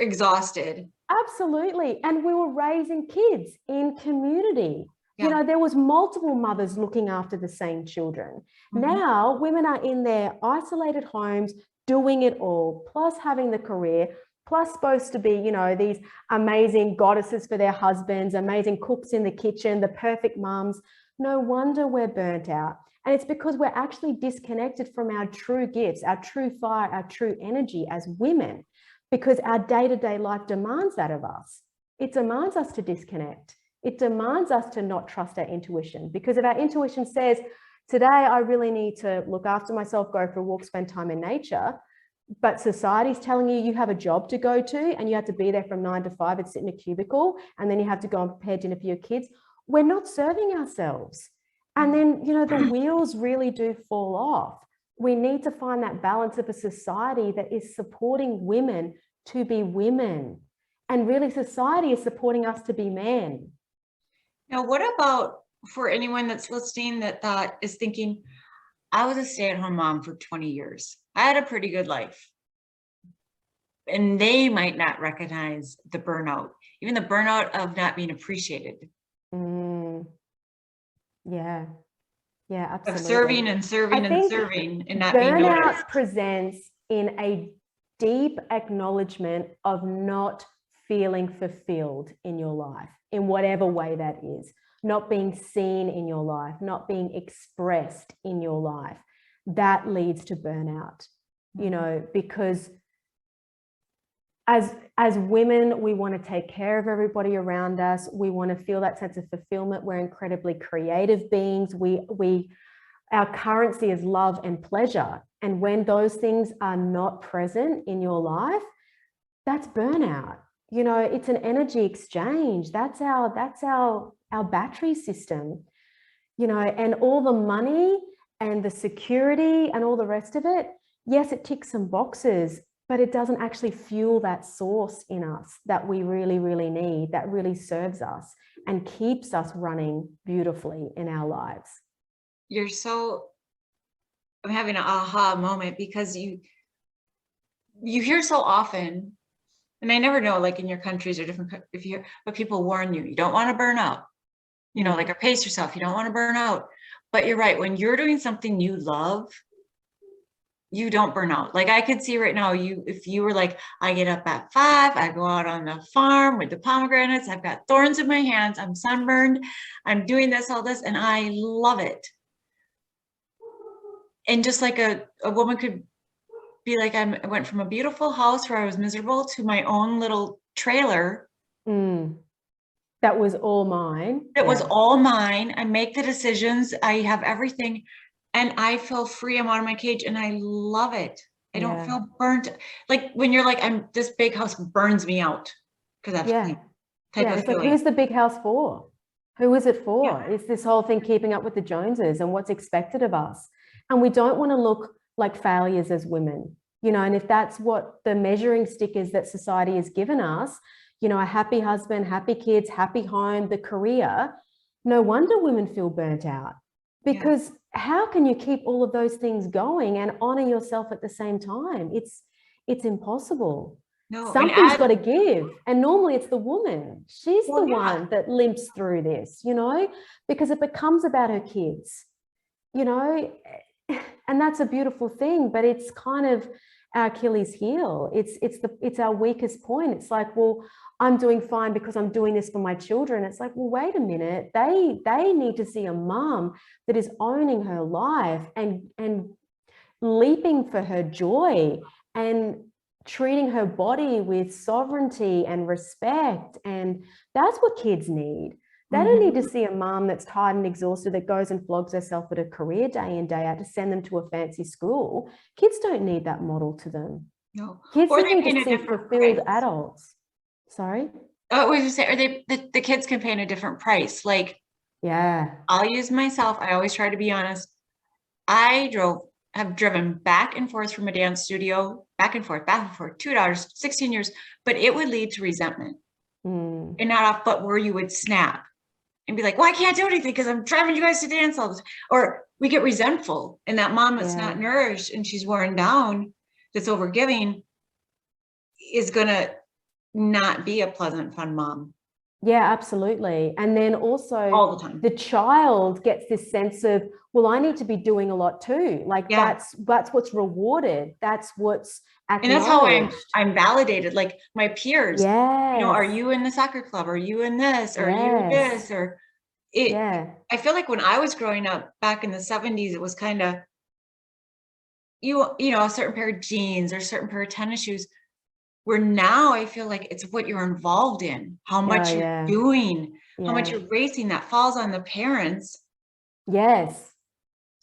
exhausted. Absolutely. And we were raising kids in community. Yeah. There was multiple mothers looking after the same children. Mm-hmm. Now women are in their isolated homes doing it all, plus having the career, plus supposed to be, these amazing goddesses for their husbands, amazing cooks in the kitchen, the perfect mums. No wonder we're burnt out. And it's because we're actually disconnected from our true gifts, our true fire, our true energy as women, because our day-to-day life demands that of us. It demands us to disconnect. It demands us to not trust our intuition, because if our intuition says, today I really need to look after myself, go for a walk, spend time in nature, but society's telling you have a job to go to and you have to be there from 9 to 5 and sit in a cubicle, and then you have to go and prepare dinner for your kids, we're not serving ourselves. And then, the wheels really do fall off. We need to find that balance of a society that is supporting women to be women. And really society is supporting us to be men. Now, what about for anyone that's listening that is thinking, I was a stay-at-home mom for 20 years. I had a pretty good life. And they might not recognize the burnout, even the burnout of not being appreciated. Yeah. Yeah, absolutely. Of serving and serving and serving and not being noticed. Burnout presents in a deep acknowledgement of not feeling fulfilled in your life, in whatever way that is, not being seen in your life, not being expressed in your life. That leads to burnout, because as women, we want to take care of everybody around us. We want to feel that sense of fulfillment. We're incredibly creative beings. Our currency is love and pleasure. And when those things are not present in your life, that's burnout. You know, it's an energy exchange. That's our battery system. You know, and all the money and the security and all the rest of it, yes, it ticks some boxes, but it doesn't actually fuel that source in us that we really, really need, that really serves us and keeps us running beautifully in our lives. I'm having an aha moment, because you hear so often, and I never know, like in your countries or different, but people warn you, you don't want to burn out, you know, like, or pace yourself, you don't want to burn out. But you're right, when you're doing something you love, you don't burn out. Like, I could see right now, if you were like, I get up at 5, I go out on the farm with the pomegranates, I've got thorns in my hands, I'm sunburned, I'm doing this, all this, and I love it. And just like a woman could be like, I went from a beautiful house where I was miserable to my own little trailer. That was all mine. It was all mine. I make the decisions. I have everything. And I feel free. I'm out of my cage and I love it. I don't feel burnt. Like when you're like, this big house burns me out. Because that's type of it's feeling. like, who's the big house for? Who is it for? It's this whole thing, keeping up with the Joneses and what's expected of us. And we don't want to look like failures as women, you know, and if that's what the measuring stick is that society has given us, you know, a happy husband, happy kids, happy home, the career, no wonder women feel burnt out. Because how can you keep all of those things going and honor yourself at the same time? It's impossible. No, something's got to give. And normally it's the woman. She's the one that limps through this, you know, because it becomes about her kids, you know, and that's a beautiful thing, but it's kind of our Achilles heel. It's our weakest point. It's like, well, I'm doing fine because I'm doing this for my children. It's like, well, wait a minute. They need to see a mom that is owning her life and leaping for her joy and treating her body with sovereignty and respect. And that's what kids need. They don't need to see a mom that's tired and exhausted that goes and flogs herself at a career day in, day out to send them to a fancy school. Kids don't need that model to them. No. Kids need to see fulfilled adults. Sorry? Oh, I was just saying, or the kids can pay in a different price. Like, I'll use myself. I always try to be honest. I have driven back and forth from a dance studio, back and forth, $2, 16 years, but it would lead to resentment. And not off, but where you would snap and be like, well, I can't do anything because I'm driving you guys to dance all this. Or we get resentful, and that mom that's not nourished and she's worn down, that's overgiving, is going to not be a pleasant, fun mom. Yeah, absolutely. And then also all the time, the child gets this sense of, well, I need to be doing a lot too. Like that's what's rewarded. That's what's acknowledged. And that's how I'm validated. Like my peers, you know, are you in the soccer club? Are you in this? Or are you this? Or I feel like when I was growing up back in the 70s, it was kind of, you know, a certain pair of jeans or a certain pair of tennis shoes. Where now I feel like it's what you're involved in, how much you're doing, how much you're racing, that falls on the parents. Yes.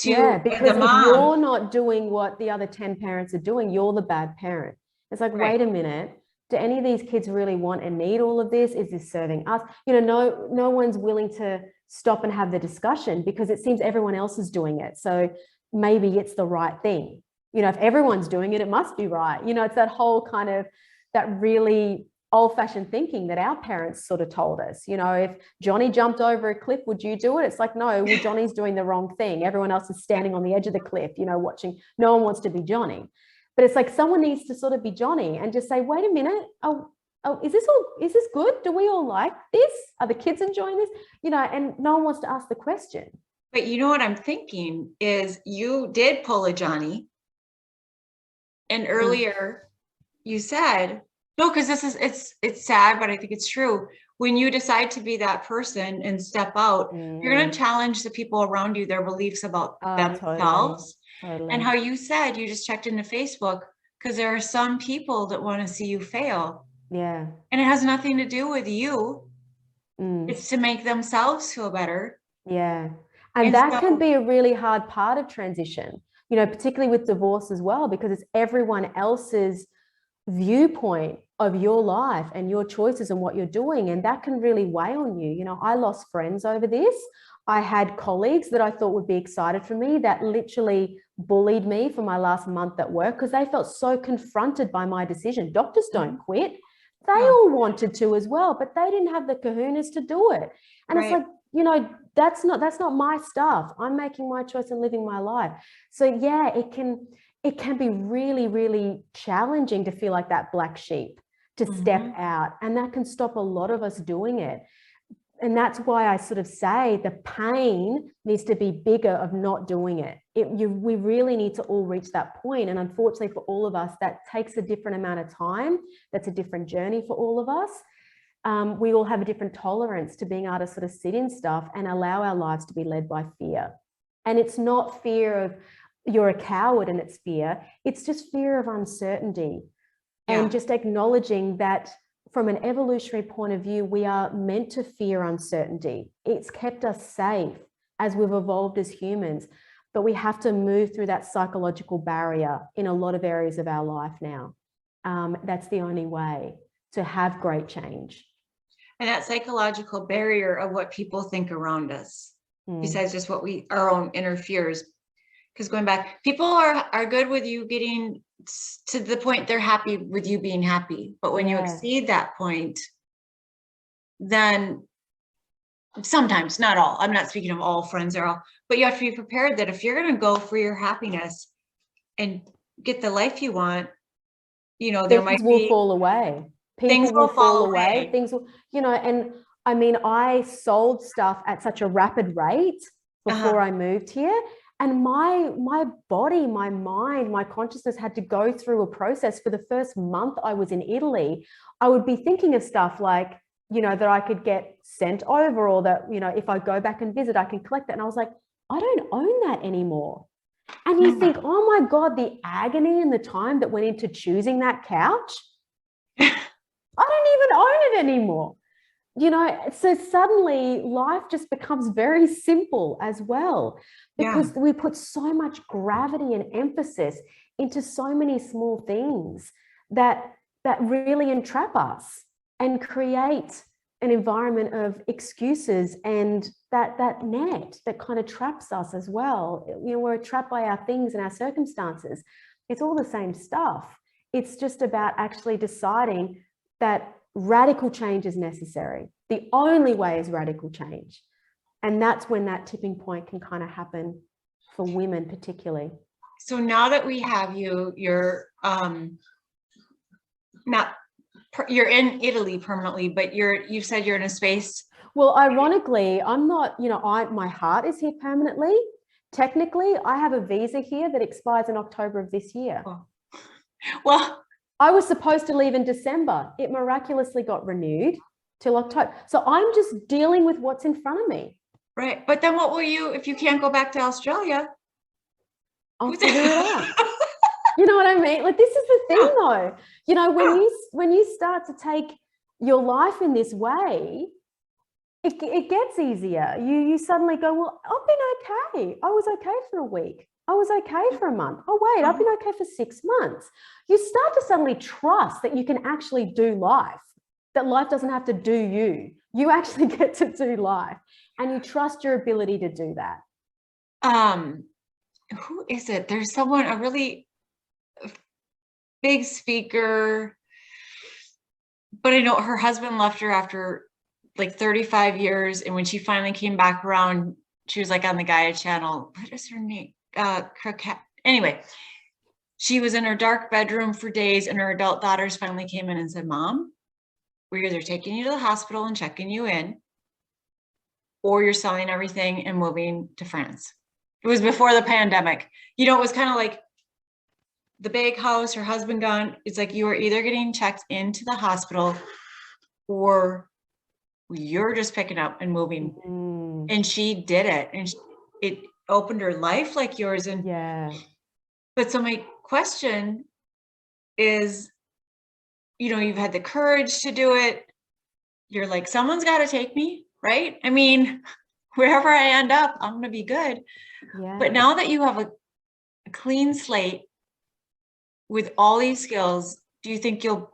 Because if you're not doing what the other 10 parents are doing, you're the bad parent. It's like, wait a minute, do any of these kids really want and need all of this? Is this serving us? You know, no one's willing to stop and have the discussion because it seems everyone else is doing it. So maybe it's the right thing. You know, if everyone's doing it, it must be right. You know, it's that whole kind of, that really old-fashioned thinking that our parents sort of told us, you know, if Johnny jumped over a cliff, would you do it? It's like, no, well, Johnny's doing the wrong thing. Everyone else is standing on the edge of the cliff, you know, watching. No one wants to be Johnny. But it's like someone needs to sort of be Johnny and just say, wait a minute, oh, is this good? Do we all like this? Are the kids enjoying this? You know, and no one wants to ask the question. But you know what I'm thinking is you did pull a Johnny. And earlier you said, no, because it's sad, but I think it's true. When you decide to be that person and step out, you're going to challenge the people around you, their beliefs about themselves. Totally. And how you said, you just checked into Facebook because there are some people that want to see you fail. Yeah. And it has nothing to do with you. Mm. It's to make themselves feel better. Yeah. And And that can so, be a really hard part of transition, you know, particularly with divorce as well, because it's everyone else's viewpoint of your life and your choices and what you're doing. And that can really weigh on you. You know, I lost friends over this. I had colleagues that I thought would be excited for me that literally bullied me for my last month at work because they felt so confronted by my decision. Doctors don't quit. They all wanted to as well, but they didn't have the kahunas to do it. And it's right. like, you know, that's not my stuff. I'm making my choice and living my life. So yeah, it can be really, really challenging to feel like that black sheep, to step out, and that can stop a lot of us doing it. And that's why I sort of say the pain needs to be bigger of not doing it. We really need to all reach that point. And unfortunately for all of us, that takes a different amount of time. That's a different journey for all of us. We all have a different tolerance to being able to sort of sit in stuff and allow our lives to be led by fear. And it's not fear of you're a coward and it's fear. It's just fear of uncertainty. And just acknowledging that from an evolutionary point of view, we are meant to fear uncertainty. It's kept us safe as we've evolved as humans, but we have to move through that psychological barrier in a lot of areas of our life now. That's the only way to have great change. And that psychological barrier of what people think around us, besides just what our own inner fears. Because going back, people are good with you getting to the point they're happy with you being happy. But when you exceed that point, then sometimes, not all, I'm not speaking of all friends or all, but you have to be prepared that if you're going to go for your happiness and get the life you want, you know, there might be things will fall away. Things will fall away. Things will, you know, and I mean, I sold stuff at such a rapid rate before I moved here. And my body, my mind, my consciousness had to go through a process. For the first month I was in Italy, I would be thinking of stuff like, you know, that I could get sent over, or that, you know, if I go back and visit, I can collect that. And I was like, I don't own that anymore. And you think, oh my God, the agony and the time that went into choosing that couch. I don't even own it anymore. You know, so suddenly life just becomes very simple as well, because we put so much gravity and emphasis into so many small things that really entrap us and create an environment of excuses, and that net that kind of traps us as well. You know, we're trapped by our things and our circumstances. It's all the same stuff. It's just about actually deciding that radical change is necessary. The only way is radical change. And that's when that tipping point can kind of happen for women particularly. So now that we have you're in Italy permanently, but you said you're in a space. Well, ironically, I'm not, you know, my heart is here permanently. Technically, I have a visa here that expires in October of this year. Oh. Well, I was supposed to leave in December. It miraculously got renewed till October. So I'm just dealing with what's in front of me. Right. But then what will you, if you can't go back to Australia? I'll figure it out. You know what I mean? Like, this is the thing though. You know, when you start to take your life in this way, it gets easier. You suddenly go, well, I've been okay. I was okay for a week. I was okay for a month. Oh, wait, I've been okay for 6 months. You start to suddenly trust that you can actually do life, that life doesn't have to do you. You actually get to do life, and you trust your ability to do that. Who is it? There's someone, a really big speaker, but I know her husband left her after like 35 years. And when she finally came back around, she was like on the Gaia channel. What is her name? Anyway, she was in her dark bedroom for days, and her adult daughters finally came in and said, Mom, we're either taking you to the hospital and checking you in, or you're selling everything and moving to France. It was before the pandemic. You know, it was kind of like the big house, her husband gone. It's like, you are either getting checked into the hospital, or you're just picking up and moving. And she did it. And it opened her life like yours. And but so my question is, you've had the courage to do it. You're like, someone's got to take me, right? I mean, wherever I end up, I'm going to be good. Yeah. But now that you have a clean slate with all these skills, do you think you'll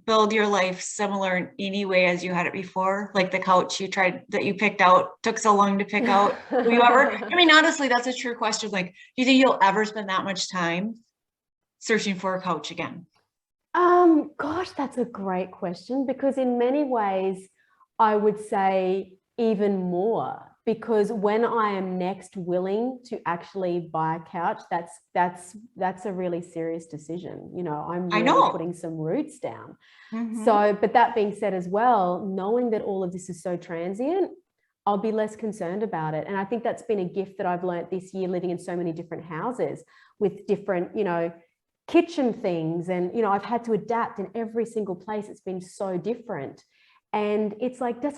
build your life similar in any way as you had it before? Like the couch that you picked out, took so long to pick out. Will you ever, I mean, honestly, that's a true question. Like, do you think you'll ever spend that much time searching for a couch again? Gosh, that's a great question, because in many ways, I would say even more, because when I am next willing to actually buy a couch, that's a really serious decision. I'm I really know. putting some roots down. Mhm. So, but that being said as well, knowing that all of this is so transient, I'll be less concerned about it. And I think that's been a gift that I've learned this year, living in so many different houses with different, kitchen things. And, I've had to adapt in every single place. It's been so different. And it's like, do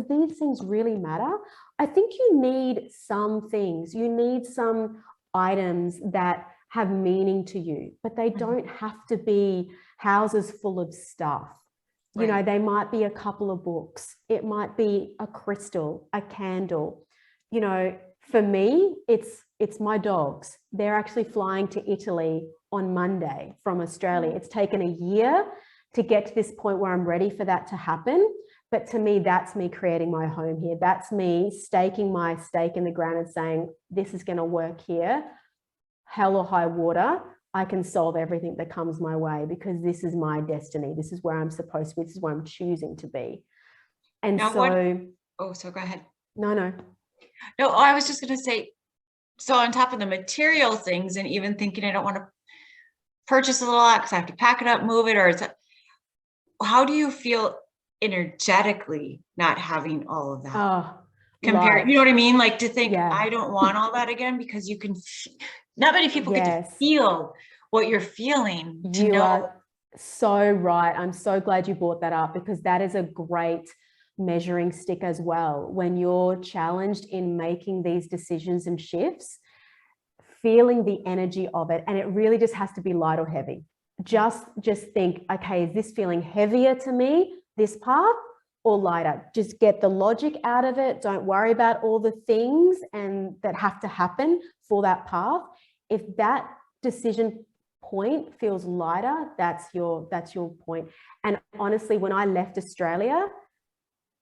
these things really matter? I think you need some things. You need some items that have meaning to you, but they don't have to be houses full of stuff. Right. They might be a couple of books. It might be a crystal, a candle. For me, it's my dogs. They're actually flying to Italy on Monday from Australia. It's taken a year to get to this point where I'm ready for that to happen. But to me, that's me creating my home here. That's me staking my stake in the ground and saying, this is going to work here. Hell or high water, I can solve everything that comes my way, because this is my destiny. This is where I'm supposed to be. This is where I'm choosing to be. And Now so go ahead. No. No, I was just going to say, so on top of the material things, and even thinking I don't want to purchase a lot because I have to pack it up, move it, how do you feel energetically not having all of that? Compared, you know what I mean? Like, to think, Yeah. I don't want all that again, because you can, not many people get to feel what you're feeling. You are so right. I'm so glad you brought that up, because that is a great measuring stick as well. When you're challenged in making these decisions and shifts, feeling the energy of it, and it really just has to be light or heavy. Just think, okay, is this feeling heavier to me, this path, or lighter? Just get the logic out of it. Don't worry about all the things and that have to happen for that path. If that decision point feels lighter, that's your point. And honestly, when I left Australia,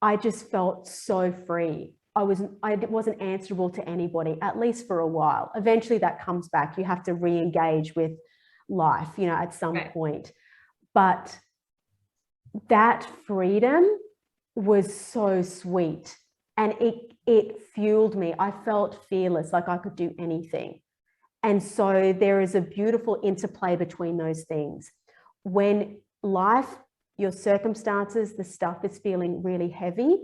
I just felt so free. I wasn't answerable to anybody, at least for a while. Eventually that comes back. You have to re-engage with life, at some point. But that freedom was so sweet, and it fueled me. I felt fearless, like I could do anything. And so there is a beautiful interplay between those things. When life, your circumstances, the stuff is feeling really heavy,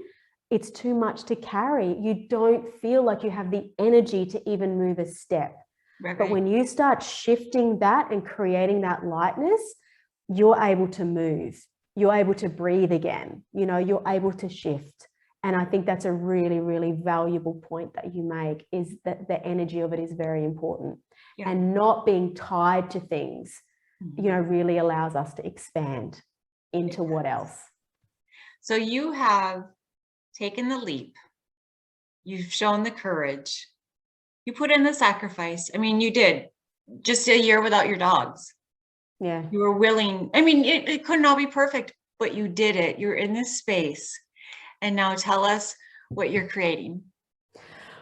it's too much to carry. You don't feel like you have the energy to even move a step. Right. But when you start shifting that and creating that lightness, you're able to move. You're able to breathe again. You're able to shift. And I think that's a really, really valuable point that you make, is that the energy of it is very important. Yeah. And not being tied to things, really allows us to expand into what else. So you have taken the leap. You've shown the courage. You put in the sacrifice. I mean, you did just a year without your dogs. Yeah. You were willing. I mean, it couldn't all be perfect, but you did it. You're in this space. And now tell us what you're creating.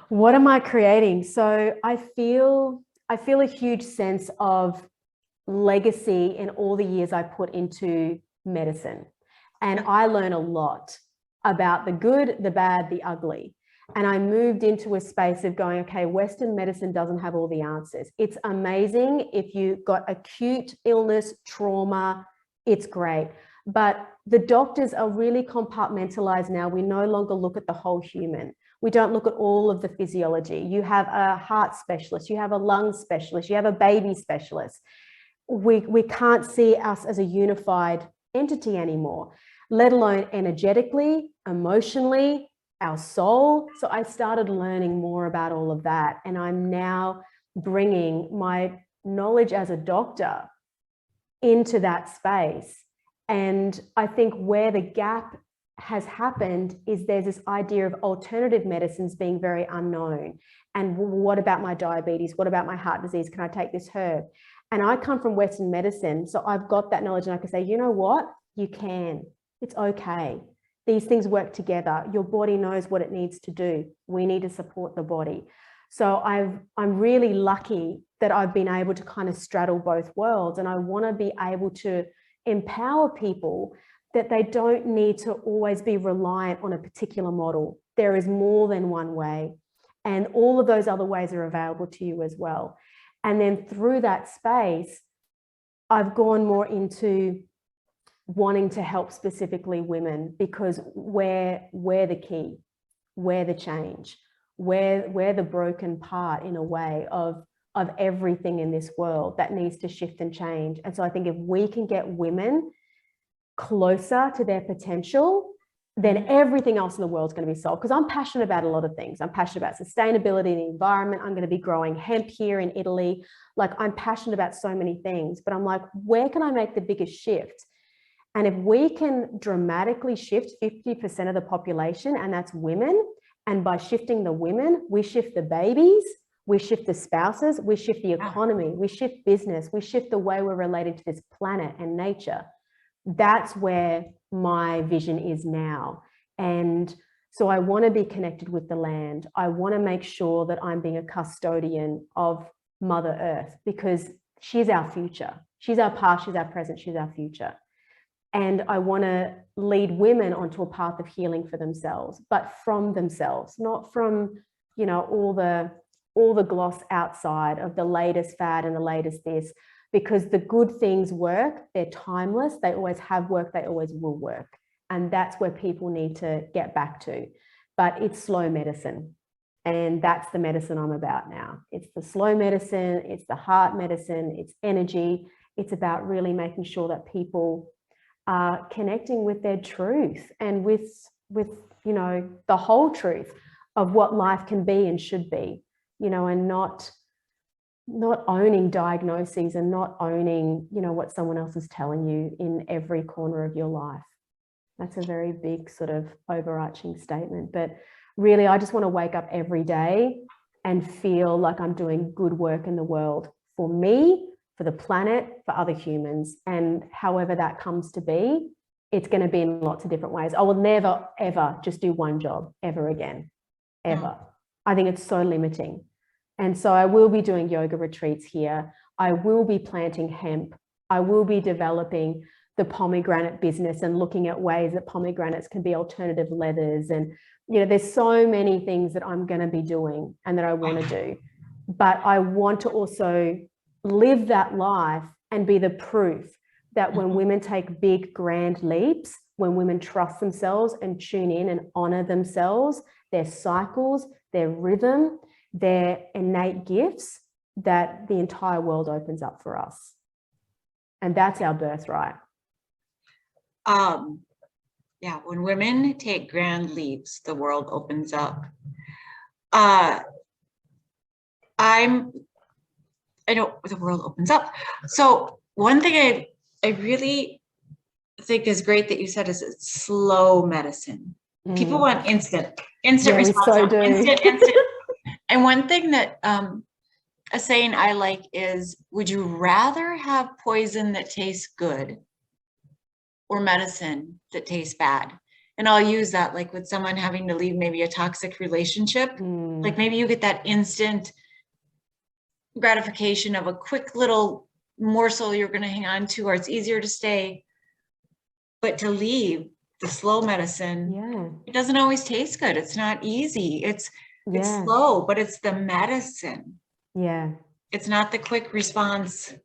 What am I creating? So I feel a huge sense of legacy in all the years I put into medicine. And I learn a lot about the good, the bad, the ugly. And I moved into a space of going, okay, Western medicine doesn't have all the answers. It's amazing if you got acute illness, trauma, it's great. But the doctors are really compartmentalized now. We no longer look at the whole human. We don't look at all of the physiology. You have a heart specialist, you have a lung specialist, you have a baby specialist. We can't see us as a unified entity anymore, let alone energetically, emotionally, our soul. So I started learning more about all of that. And I'm now bringing my knowledge as a doctor into that space. And I think where the gap has happened is there's this idea of alternative medicines being very unknown. And what about my diabetes? What about my heart disease? Can I take this herb? And I come from Western medicine, so I've got that knowledge, and I can say, you know what? You can. It's okay. These things work together. Your body knows what it needs to do. We need to support the body. So I'm really lucky that I've been able to kind of straddle both worlds, and I want to be able to empower people that they don't need to always be reliant on a particular model. There is more than one way, and all of those other ways are available to you as well. And then through that space, I've gone more into wanting to help specifically women, because we're the key, we're the change, we're the broken part in a way of everything in this world that needs to shift and change. And so I think if we can get women closer to their potential, then everything else in the world is going to be solved. Because I'm passionate about a lot of things. I'm passionate about sustainability and the environment. I'm going to be growing hemp here in Italy. Like, I'm passionate about so many things, but I'm like, where can I make the biggest shift? And if we can dramatically shift 50% of the population, and that's women, and by shifting the women, we shift the babies, we shift the spouses, we shift the economy, we shift business, we shift the way we're related to this planet and nature. That's where my vision is now. And so I want to be connected with the land. I want to make sure that I'm being a custodian of Mother Earth, because she's our future. She's our past, she's our present, she's our future. And I want to lead women onto a path of healing for themselves, but from themselves, not from, you know, all the gloss outside of the latest fad and the latest this, because the good things work, they're timeless, they always have worked, they always will work. And that's where people need to get back to. But it's slow medicine. And that's the medicine I'm about now. It's the slow medicine, it's the heart medicine, it's energy. It's about really making sure that people are connecting with their truth and with you know, the whole truth of what life can be and should be, you know, and not owning diagnoses and not owning, you know, what someone else is telling you in every corner of your life. That's a very big sort of overarching statement, but really I just want to wake up every day and feel like I'm doing good work in the world for me, for the planet, for other humans. And however that comes to be, it's going to be in lots of different ways. I will never, ever just do one job ever again, ever. I think it's so limiting. And so I will be doing yoga retreats here. I will be planting hemp. I will be developing the pomegranate business and looking at ways that pomegranates can be alternative leathers. And, you know, there's so many things that I'm going to be doing and that I want to do. But I want to also live that life and be the proof that when women take big, grand leaps, when women trust themselves and tune in and honor themselves, their cycles, their rhythm, their innate gifts, that the entire world opens up for us. And that's our birthright. Yeah, when women take grand leaps, the world opens up. I know the world opens up. So one thing I really think is great that you said is it's slow medicine. People want instant response. So do. Instant. And one thing that a saying I like is, would you rather have poison that tastes good or medicine that tastes bad? And I'll use that like with someone having to leave maybe a toxic relationship. Like maybe you get that instant gratification of a quick little morsel you're going to hang on to, or it's easier to stay. But to leave, the slow medicine, it doesn't always taste good. It's not easy. It's slow, but it's the medicine. It's not the quick response.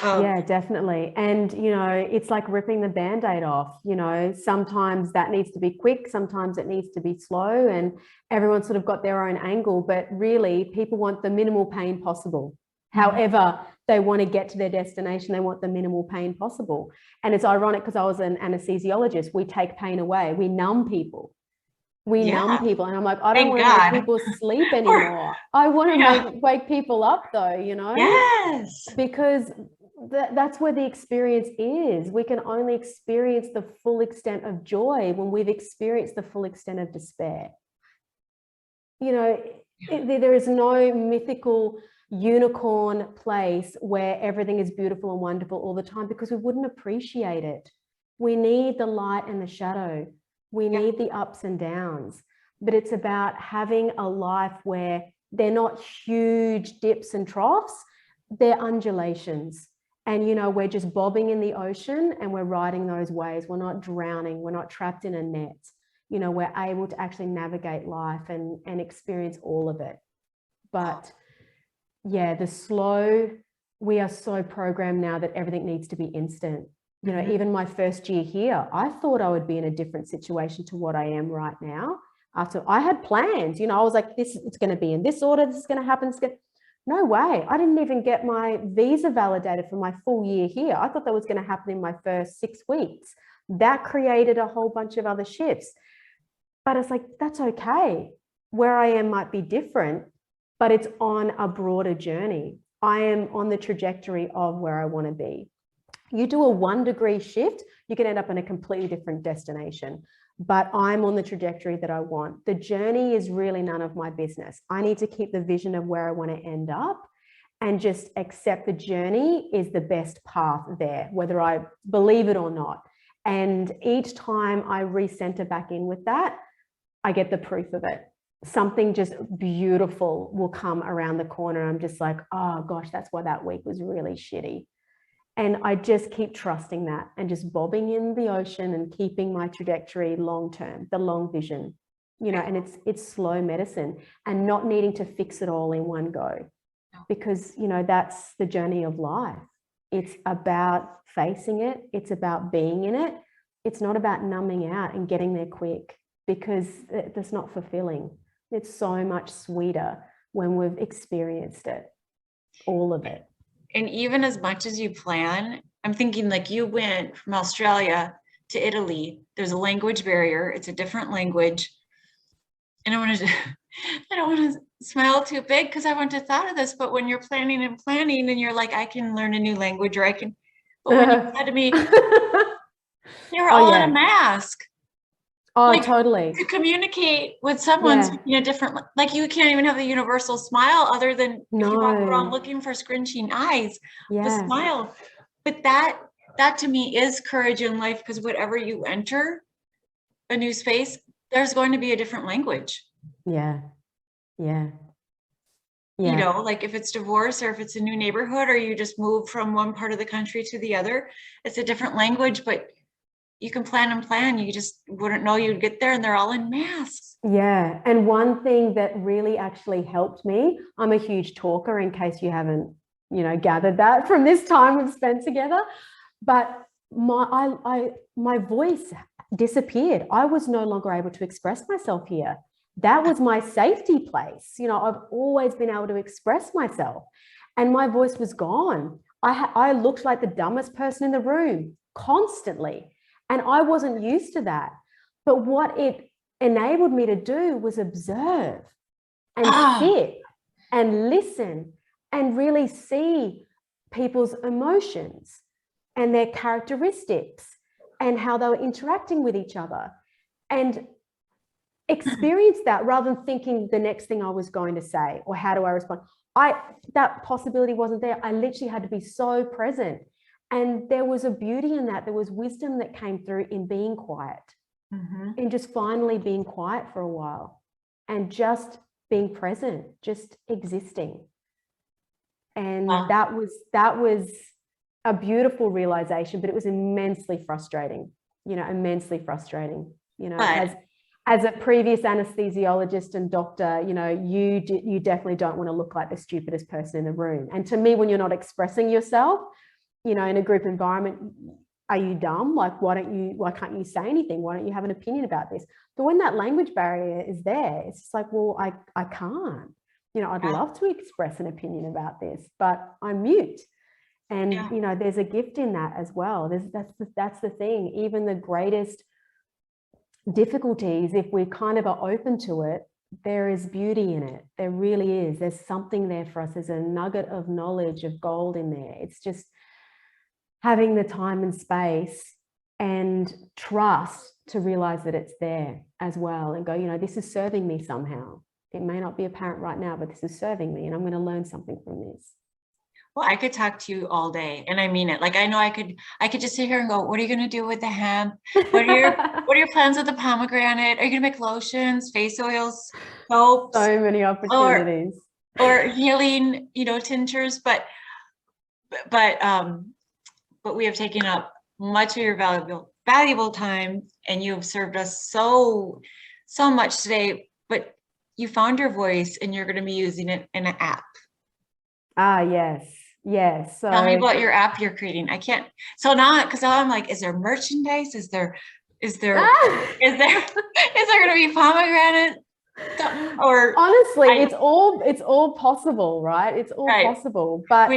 Yeah, definitely. And, you know, it's like ripping the Band-Aid off. You know, sometimes that needs to be quick, sometimes it needs to be slow, and everyone's sort of got their own angle, but really people want the minimal pain possible. However they want to get to their destination, they want the minimal pain possible. And it's ironic because I was an anesthesiologist. We take pain away. We numb people. Numb people. And I'm like, I don't want to make people sleep anymore. I want to wake people up though, you know? Yes. Because that's where the experience is. We can only experience the full extent of joy when we've experienced the full extent of despair. You know, there is no mythical unicorn place where everything is beautiful and wonderful all the time, because we wouldn't appreciate it. We need the light and the shadow. We need the ups and downs, but it's about having a life where they're not huge dips and troughs, they're undulations. And, you know, we're just bobbing in the ocean and we're riding those waves. We're not drowning. We're not trapped in a net. You know, we're able to actually navigate life and experience all of it. But yeah, we are so programmed now that everything needs to be instant. You know, even my first year here, I thought I would be in a different situation to what I am right now. After I had plans, you know, I was like, it's going to be in this order. This is going to happen. No way. I didn't even get my visa validated for my full year here. I thought that was going to happen in my first 6 weeks. That created a whole bunch of other shifts. But it's like, that's okay. Where I am might be different, but it's on a broader journey. I am on the trajectory of where I want to be. You do a 1 degree shift, you can end up in a completely different destination. But I'm on the trajectory that I want. The journey is really none of my business. I need to keep the vision of where I want to end up and just accept the journey is the best path there, whether I believe it or not. And each time I recenter back in with that, I get the proof of it. Something just beautiful will come around the corner. I'm just like, oh gosh, that's why that week was really shitty. And I just keep trusting that and just bobbing in the ocean and keeping my trajectory long-term, the long vision, you know, and it's slow medicine and not needing to fix it all in one go, because, you know, that's the journey of life. It's about facing it. It's about being in it. It's not about numbing out and getting there quick, because that's not fulfilling. It's so much sweeter when we've experienced it, all of it. And even as much as you plan, I'm thinking like you went from Australia to Italy. There's a language barrier. It's a different language. And I don't want to smile too big because I wouldn't have thought of this, but when you're planning and you're like, I can learn a new language, or I can, but when you said to me, they were all in a mask. Oh, like, totally. To communicate with someone speaking a different, like you can't even have the universal smile other than if you walk around looking for scrunching eyes, the smile. But that to me is courage in life, because whatever you enter a new space, there's going to be a different language. Yeah. You know, like if it's divorce or if it's a new neighborhood or you just move from one part of the country to the other, it's a different language, but you can plan and plan. You just wouldn't know you'd get there and they're all in masks. Yeah. And one thing that really actually helped me, I'm a huge talker, in case you haven't, you know, gathered that from this time we've spent together, but my voice disappeared. I was no longer able to express myself here. That was my safety place. You know, I've always been able to express myself and my voice was gone. I looked like the dumbest person in the room constantly. And I wasn't used to that. But what it enabled me to do was observe and sit and listen and really see people's emotions and their characteristics and how they were interacting with each other, and experience that rather than thinking the next thing I was going to say or how do I respond. That possibility wasn't there. I literally had to be so present. And there was a beauty in that. There was wisdom that came through in being quiet, and just finally being quiet for a while and just being present, just existing. And that was a beautiful realization, but it was immensely frustrating, you know, as a previous anesthesiologist and doctor, you know, you definitely don't want to look like the stupidest person in the room. And to me, when you're not expressing yourself, you know, in a group environment, are you dumb? Like, why can't you say anything? Why don't you have an opinion about this? But when that language barrier is there, it's just like, well, I can't, you know, I'd love to express an opinion about this, but I'm mute. And, you know, there's a gift in that as well. That's the thing. Even the greatest difficulties, if we kind of are open to it, there is beauty in it. There really is. There's something there for us. There's a nugget of knowledge, of gold in there. It's just, having the time and space and trust to realize that it's there as well, and go, you know, this is serving me somehow. It may not be apparent right now, but this is serving me, and I'm going to learn something from this. Well, I could talk to you all day, and I mean it. Like, I know I could just sit here and go, what are you going to do with the hemp? What are your plans with the pomegranate? Are you going to make lotions, face oils, soaps, So many opportunities, or healing, you know, tinctures? But we have taken up much of your valuable time, and you have served us so much today. But you found your voice, and you're going to be using it in an app. Ah, yes. So tell me about your app you're creating. I can't. So now, because now I'm like, is there merchandise? Is there going to be pomegranate? Or honestly, it's all possible, right? It's all possible. But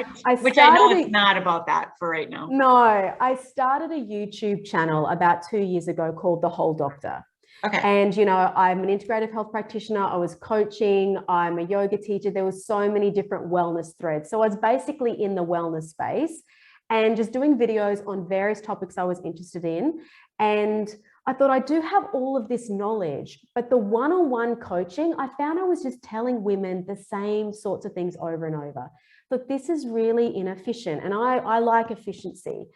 which I know it's not about that for right now. No, I started a YouTube channel about 2 years ago called The Whole Doctor. Okay. And, you know, I'm an integrative health practitioner. I was coaching. I'm a yoga teacher. There was so many different wellness threads. So I was basically in the wellness space and just doing videos on various topics I was interested in. And I thought, I do have all of this knowledge, but the one-on-one coaching, I found I was just telling women the same sorts of things over and over. But this is really inefficient. And I like efficiency.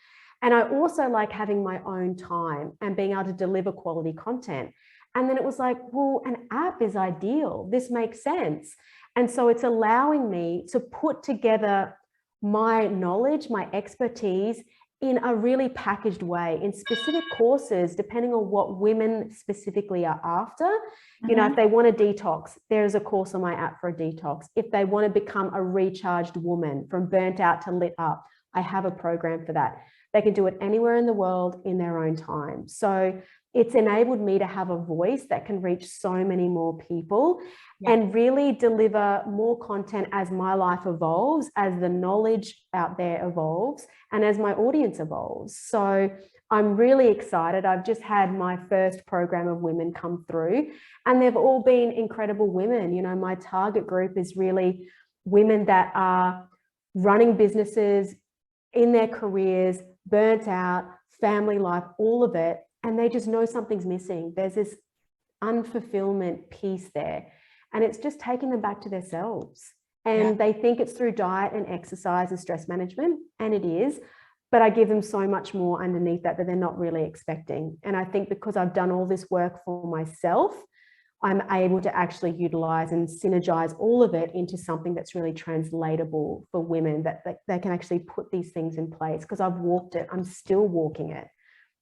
And I also like having my own time and being able to deliver quality content. And then it was like, well, an app is ideal. This makes sense. And so it's allowing me to put together my knowledge, my expertise in a really packaged way, in specific courses, depending on what women specifically are after. Mm-hmm. You know, if they want a detox, there's a course on my app for a detox. If they want to become a recharged woman from burnt out to lit up, I have a program for that. They can do it anywhere in the world in their own time. So it's enabled me to have a voice that can reach so many more people and really deliver more content as my life evolves, as the knowledge out there evolves, and as my audience evolves. So I'm really excited. I've just had my first program of women come through, and they've all been incredible women. You know, my target group is really women that are running businesses, in their careers, burnt out, family life, all of it. And they just know something's missing. There's this unfulfillment piece there. And it's just taking them back to themselves. And they think it's through diet and exercise and stress management. And it is. But I give them so much more underneath that they're not really expecting. And I think because I've done all this work for myself, I'm able to actually utilize and synergize all of it into something that's really translatable for women, that they can actually put these things in place, because I've walked it. I'm still walking it.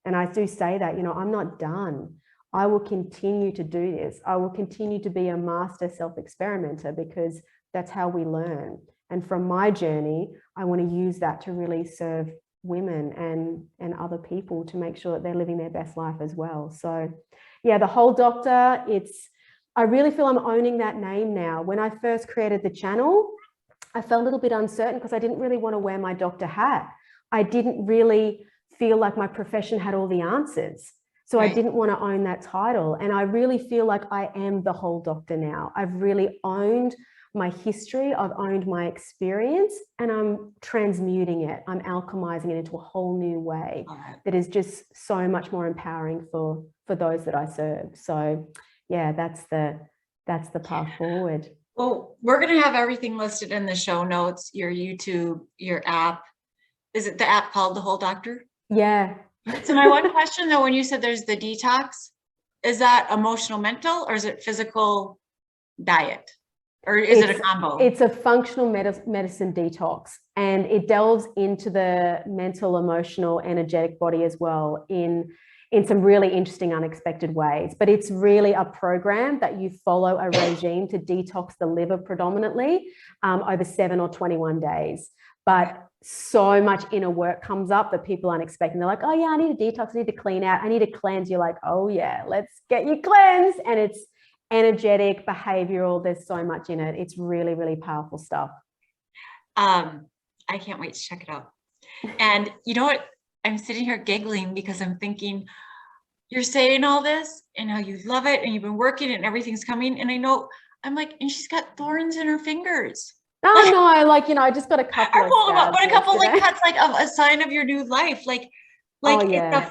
And I do say that, you know, I'm not done. I will continue to do this. I will continue to be a master self-experimenter, because that's how we learn. And from my journey, I want to use that to really serve women and other people to make sure that they're living their best life as well. So yeah, The Whole Doctor, I really feel I'm owning that name now. When I first created the channel, I felt a little bit uncertain because I didn't really want to wear my doctor hat. I didn't really feel like my profession had all the answers. So I didn't want to own that title. And I really feel like I am the whole doctor now. I've really owned my history. I've owned my experience, and I'm transmuting it. I'm alchemizing it into a whole new way that is just so much more empowering for those that I serve. So yeah, that's the path forward. Well, we're going to have everything listed in the show notes, your YouTube, your app. Is it the app called The Whole Doctor? Yeah. So my one question though, when you said there's the detox, is that emotional, mental, or is it physical, diet? Or is it a combo? It's a functional medicine detox, and it delves into the mental, emotional, energetic body as well in some really interesting, unexpected ways. But it's really a program that you follow a regime to detox the liver predominantly over 7 or 21 days. But so much inner work comes up that people aren't expecting. They're like, oh yeah, I need a detox, I need to clean out, I need to cleanse. You're like, oh yeah, let's get you cleansed. And it's energetic, behavioral. There's so much in it. It's really, really powerful stuff. I can't wait to check it out. And you know what? I'm sitting here giggling because I'm thinking, you're saying all this and how you love it and you've been working and everything's coming. And I know, I'm like, and she's got thorns in her fingers. Oh no, like, I just got a couple I of pulled them up, stabs but a couple like yesterday. cuts, like of a sign of your new life. Like Oh it's yeah.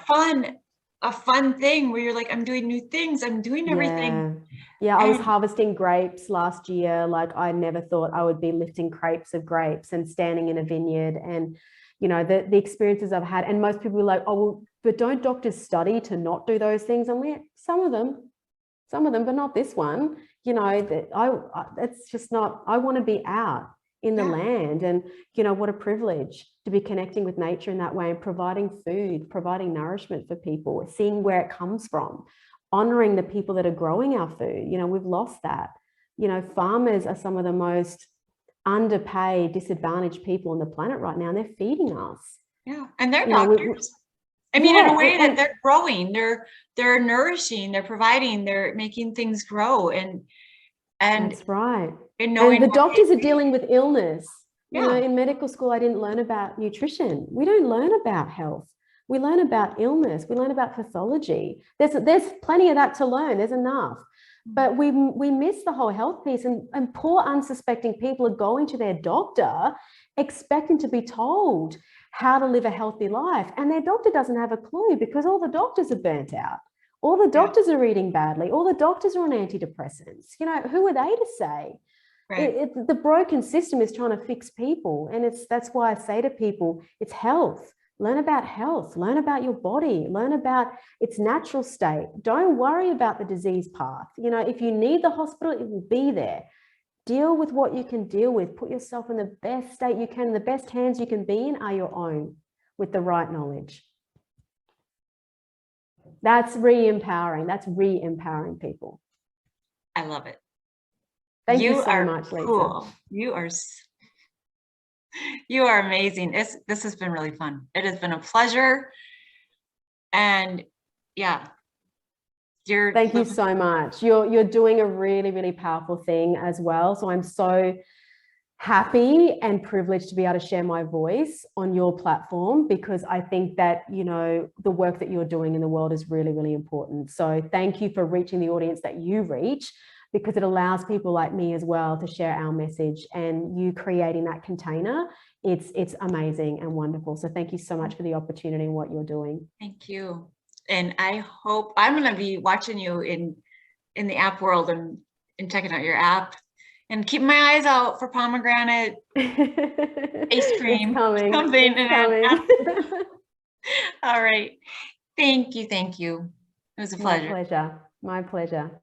a fun thing where you're like, I'm doing new things. I'm doing everything. Yeah, I was And harvesting grapes last year. Like, I never thought I would be lifting crates of grapes and standing in a vineyard, and the experiences I've had. And most people are like, oh well, but don't doctors study to not do those things? I'm like, some of them, but not this one. That it's just not. I want to be out in the land, and what a privilege to be connecting with nature in that way, and providing food, providing nourishment for people, seeing where it comes from, honoring the people that are growing our food. We've lost that. Farmers are some of the most underpaid, disadvantaged people on the planet right now, and they're feeding us. yeah, and they're doctors. I mean, in a way that they're growing, they're nourishing, they're providing, they're making things grow, and that's right. And the doctors are dealing with illness. Yeah. In medical school, I didn't learn about nutrition. We don't learn about health. We learn about illness. We learn about pathology. There's plenty of that to learn. There's enough. But we miss the whole health piece, and poor unsuspecting people are going to their doctor expecting to be told how to live a healthy life. And their doctor doesn't have a clue, because all the doctors are burnt out. All the doctors are eating badly. All the doctors are on antidepressants. Who are they to say? Right. The broken system is trying to fix people. And that's why I say to people, it's health. Learn about health. Learn about your body. Learn about its natural state. Don't worry about the disease path. If you need the hospital, it will be there. Deal with what you can deal with. Put yourself in the best state you can. The best hands you can be in are your own, with the right knowledge. That's re-empowering. That's re-empowering people. I love it. Thank you so much, Lisa. Cool. You are amazing. This has been really fun. It has been a pleasure. And yeah, thank you so much. You're doing a really, really powerful thing as well. So I'm so happy and privileged to be able to share my voice on your platform, because I think that, the work that you're doing in the world is really, really important. So thank you for reaching the audience that you reach, because it allows people like me as well to share our message, and you creating that container. It's amazing and wonderful. So thank you so much for the opportunity and what you're doing. Thank you. And I hope I'm going to be watching you in the app world and checking out your app. And keep my eyes out for pomegranate ice cream. It's coming. Something. It's coming. All right. Thank you. It was a pleasure. My pleasure.